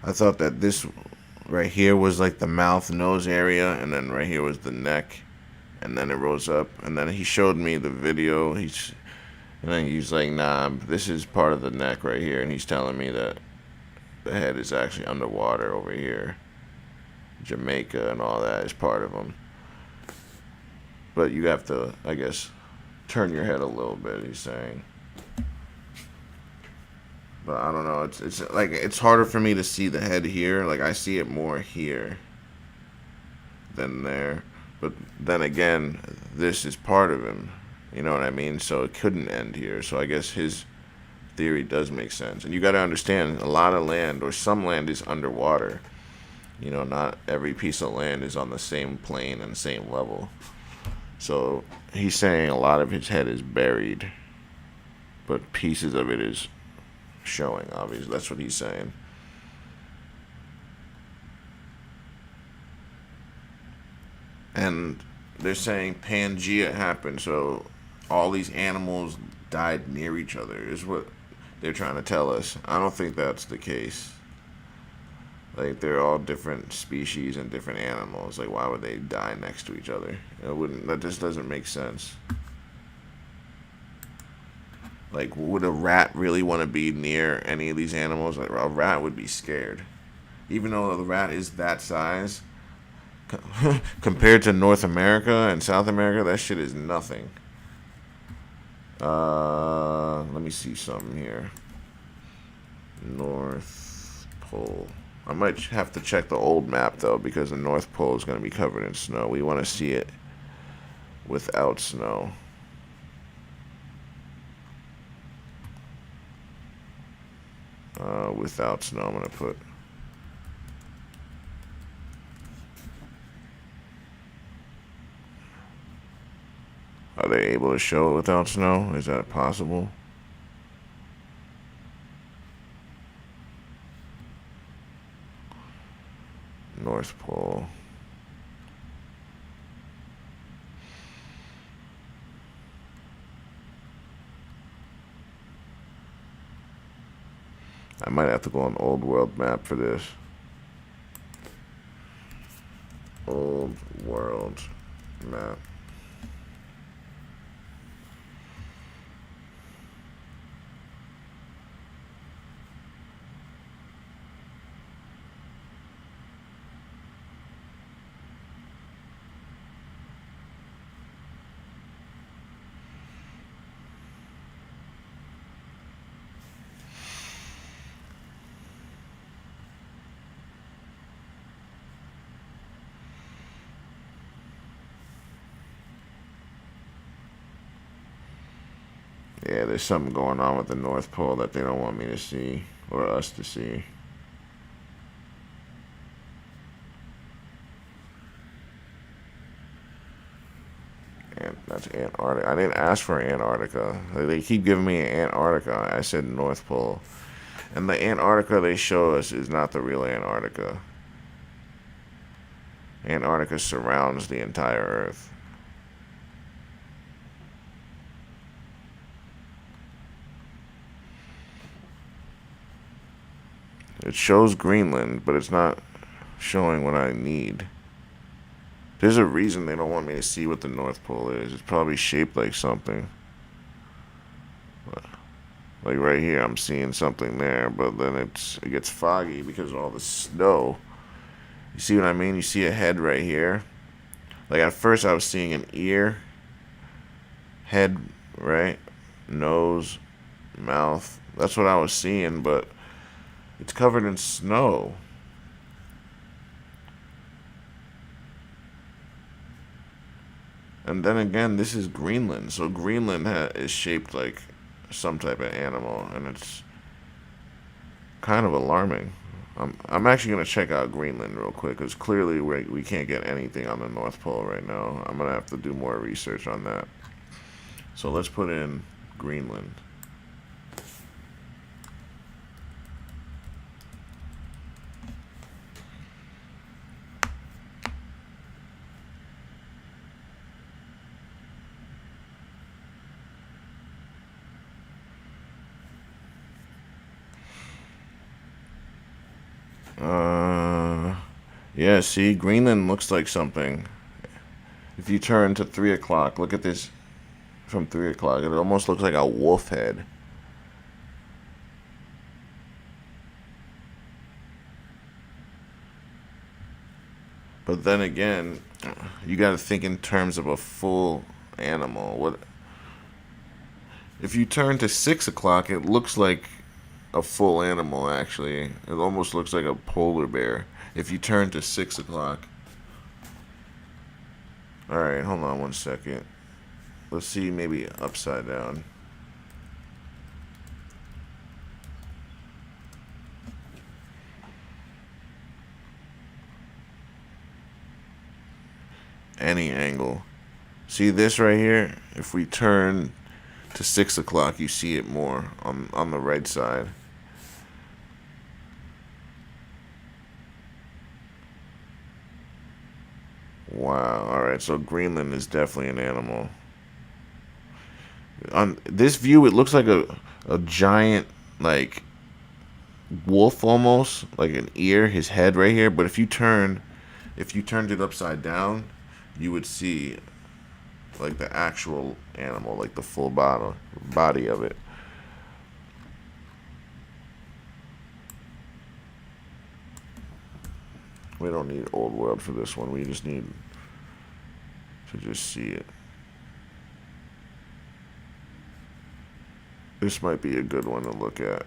I thought that this right here was like the mouth nose area, and then right here was the neck, and then it rose up, and then he showed me the video. And then he's like, nah, this is part of the neck right here, and he's telling me that the head is actually underwater over here. Jamaica and all that is part of them. But you have to, I guess, turn your head a little bit, he's saying. But I don't know, it's like, it's harder for me to see the head here. Like, I see it more here than there. But then again, this is part of him. You know what I mean? So it couldn't end here. So I guess his theory does make sense. And you got to understand, a lot of land, or some land, is underwater. You know, not every piece of land is on the same plane and same level. So he's saying a lot of his head is buried, but pieces of it is showing, obviously. That's what he's saying. And they're saying Pangea happened, so all these animals died near each other, is what they're trying to tell us. I don't think that's the case. Like, they're all different species and different animals. Like, why would they die next to each other? That just doesn't make sense. Like, would a rat really want to be near any of these animals? Like, a rat would be scared. Even though the rat is that size, compared to North America and South America, that shit is nothing. Let me see something here. North Pole. I might have to check the old map, though, because the North Pole is going to be covered in snow. We want to see it without snow. Without snow, I'm going to put. Are they able to show it without snow? Is that possible? North Pole. I might have to go on old world map for this. Old world map. Yeah, there's something going on with the North Pole that they don't want me to see, or us to see. And that's Antarctica. I didn't ask for Antarctica. They keep giving me Antarctica. I said North Pole. And the Antarctica they show us is not the real Antarctica. Antarctica surrounds the entire Earth. It shows Greenland, but it's not showing what I need. There's a reason they don't want me to see what the North Pole is. It's probably shaped like something. Like right here, I'm seeing something there, but then it gets foggy because of all the snow. You see what I mean? You see a head right here. Like at first I was seeing an ear, head, right? Nose, mouth. That's what I was seeing, but it's covered in snow. And then again, this is Greenland. So Greenland is shaped like some type of animal, and it's kind of alarming. I'm actually going to check out Greenland real quick, because clearly we can't get anything on the North Pole right now. I'm going to have to do more research on that. So let's put in Greenland. Yeah, see, Greenland looks like something. If you turn to 3 o'clock, look at this from 3 o'clock. It almost looks like a wolf head. But then again, you got to think in terms of a full animal. What if you turn to 6 o'clock? It looks like a full animal. Actually, it almost looks like a polar bear. If you turn to 6 o'clock. All right, hold on 1 second. Let's see, maybe upside down. Any angle. See this right here? If we turn to 6 o'clock, you see it more on the right side. Wow. All right. So Greenland is definitely an animal. On this view, it looks like a giant, like, wolf almost, like an ear, his head right here. But if you turned it upside down, you would see like the actual animal, like the full body of it. We don't need old world for this one. We just need to just see it. This might be a good one to look at.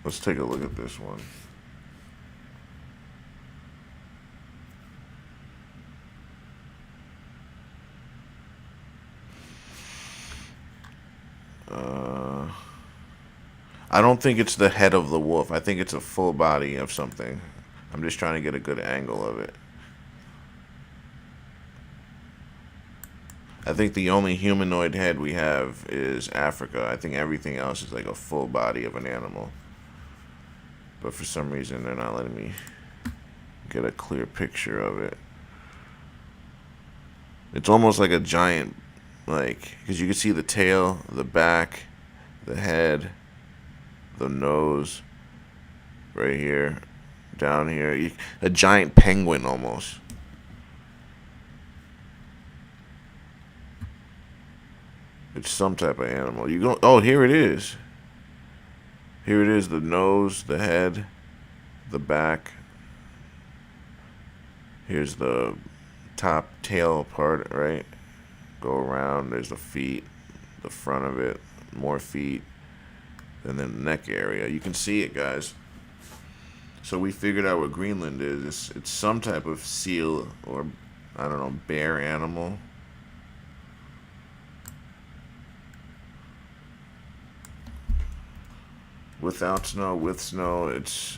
Let's take a look at this one. I don't think it's the head of the wolf. I think it's a full body of something. I'm just trying to get a good angle of it. I think the only humanoid head we have is Africa. I think everything else is like a full body of an animal. But for some reason, they're not letting me get a clear picture of it. It's almost like a giant like, because you can see the tail, the back, the head, the nose, right here, down here, a giant penguin almost. It's some type of animal. You go. Oh, here it is. Here it is. The nose, the head, the back. Here's the top tail part, right? Go around. There's the feet, the front of it, more feet, and then the neck area. You can see it, guys. So we figured out what Greenland is. It's some type of seal or, I don't know, bear animal. Without snow, with snow, it's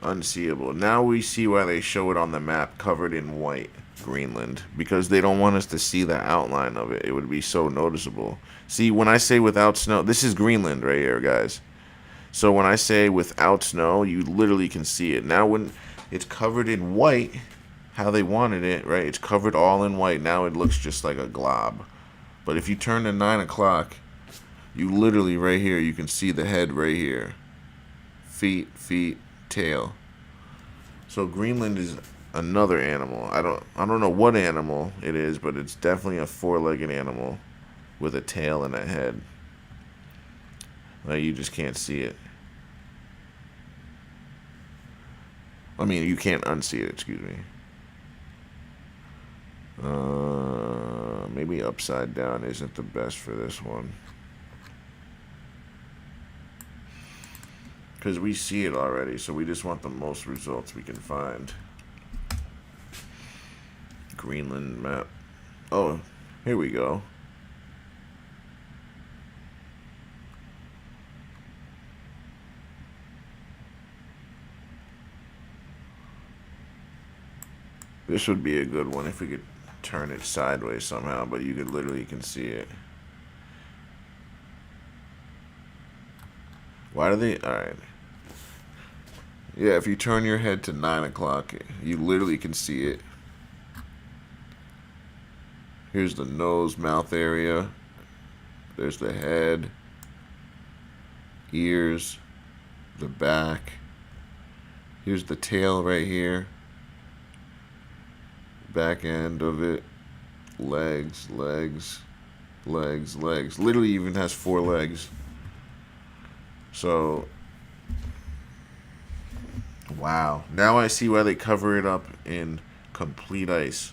unseeable. Now we see why they show it on the map covered in white, Greenland, because they don't want us to see the outline of it. It would be so noticeable. See, when I say without snow, this is Greenland right here, guys. So when I say without snow, you literally can see it. Now when it's covered in white, how they wanted it, right? It's covered all in white. Now it looks just like a glob. But if you turn to 9 o'clock, you literally right here, you can see the head right here. Feet, tail. So Greenland is another animal. I don't know what animal it is, but it's definitely a four-legged animal with a tail and a head. Like, you just can't see it. I mean, you can't unsee it, excuse me. Maybe upside down isn't the best for this one. Because we see it already, so we just want the most results we can find. Greenland map. Oh, here we go. This would be a good one if we could turn it sideways somehow, but you can see it. Why do they? Alright. Yeah, if you turn your head to 9 o'clock, you literally can see it. Here's the nose, mouth area. There's the head, ears, the back. Here's the tail right here. Back end of it. Legs. Literally even has 4 legs. So, wow. Now I see why they cover it up in complete ice.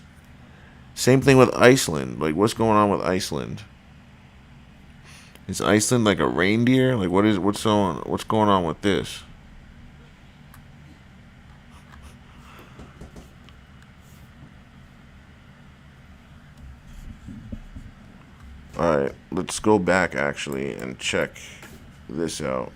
Same thing with Iceland. Like, what's going on with Iceland? Is Iceland like a reindeer? Like, what's going on with this? Alright, let's go back actually and check this out.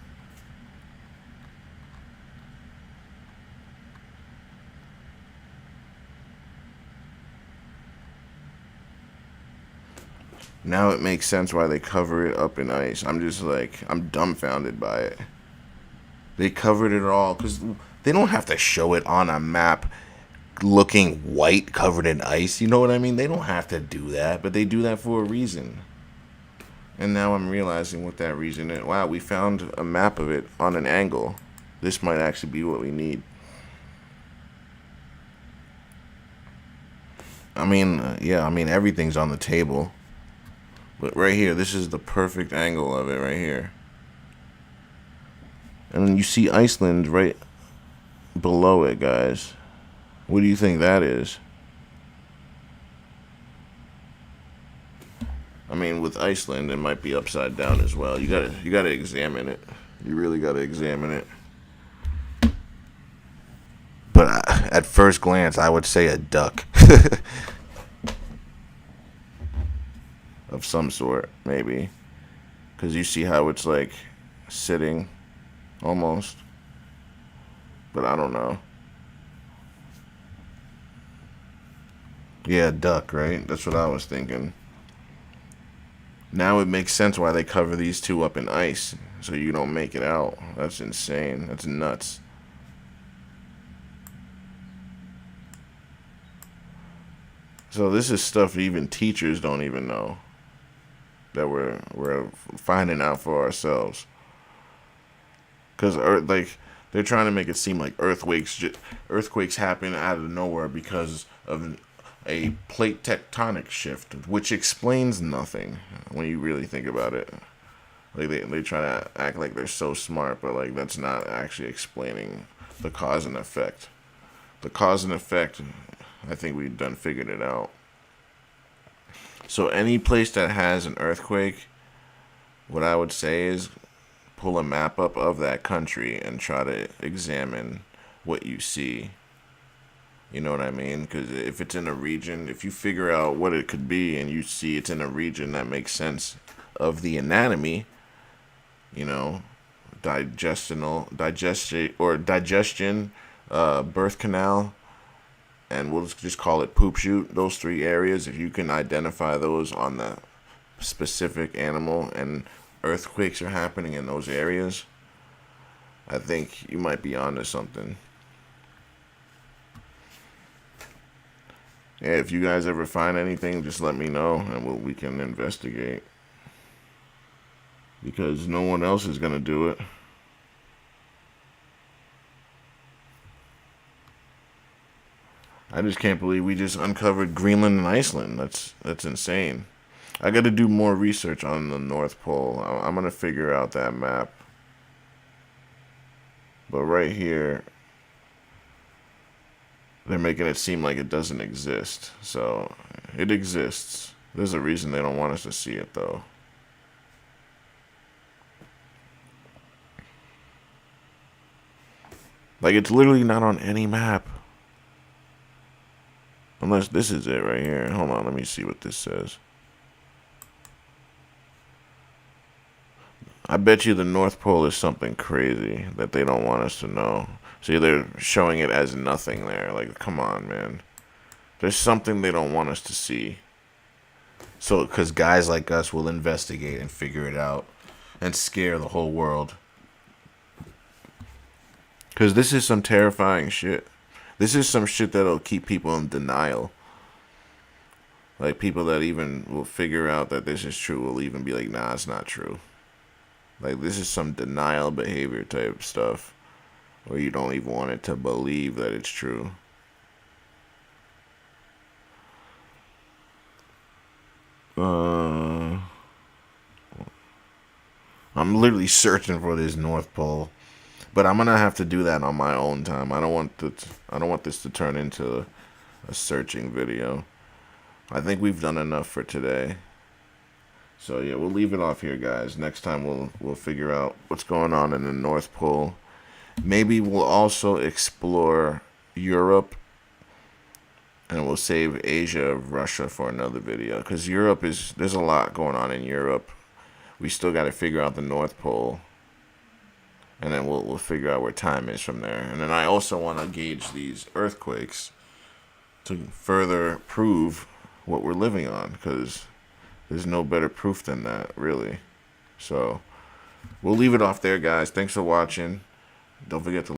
Now it makes sense why they cover it up in ice. I'm dumbfounded by it. They covered it all because they don't have to show it on a map looking white covered in ice. You know what I mean? They don't have to do that, but they do that for a reason. And now I'm realizing what that reason is. Wow, we found a map of it on an angle. This might actually be what we need. I mean, everything's on the table. But right here, this is the perfect angle of it right here. And then you see Iceland right below it, guys. What do you think that is? I mean, with Iceland, it might be upside down as well. You gotta examine it. You really gotta examine it. But at first glance, I would say a duck. Of some sort, maybe. Because you see how it's like sitting almost. But I don't know. Yeah, duck, right? That's what I was thinking. Now it makes sense why they cover these two up in ice, so you don't make it out. That's insane. That's nuts. So this is stuff even teachers don't even know. that we're finding out for ourselves. Because like they're trying to make it seem like earthquakes happen out of nowhere because of a plate tectonic shift, which explains nothing when you really think about it. Like they try to act like they're so smart, but like that's not actually explaining the cause and effect. The cause and effect, I think we've done figured it out. So any place that has an earthquake, what I would say is pull a map up of that country and try to examine what you see. You know what I mean? Because if it's in a region, if you figure out what it could be and you see it's in a region that makes sense of the anatomy, you know, digestion, birth canal, and we'll just call it poop chute. Those three areas, if you can identify those on the specific animal and earthquakes are happening in those areas, I think you might be onto something. Yeah, if you guys ever find anything, just let me know and we can investigate. Because no one else is gonna do it. I just can't believe we just uncovered Greenland and Iceland. That's insane. I got to do more research on the North Pole. I'm gonna figure out that map. But right here, they're making it seem like it doesn't exist. So it exists. There's a reason they don't want us to see it, though. Like, it's literally not on any map. Unless this is it right here. Hold on, let me see what this says. I bet you the North Pole is something crazy that they don't want us to know. See, they're showing it as nothing there. Like, come on, man. There's something they don't want us to see. So, because guys like us will investigate and figure it out and scare the whole world. Because this is some terrifying shit. This is some shit that'll keep people in denial. Like, people that even will figure out that this is true will even be like, nah, it's not true. Like, this is some denial behavior type stuff where you don't even want it to believe that it's true. I'm literally searching for this North Pole, but I'm gonna have to do that on my own time. I don't want this to turn into a searching video. I think we've done enough for today. So yeah, we'll leave it off here, guys. Next time we'll figure out what's going on in the North Pole. Maybe we'll also explore Europe, and we'll save Asia, Russia for another video. Because there's a lot going on in Europe. We still got to figure out the North Pole, and then we'll figure out where time is from there. And then I also want to gauge these earthquakes to further prove what we're living on, because there's no better proof than that, really. So we'll leave it off there, guys. Thanks for watching. Don't forget to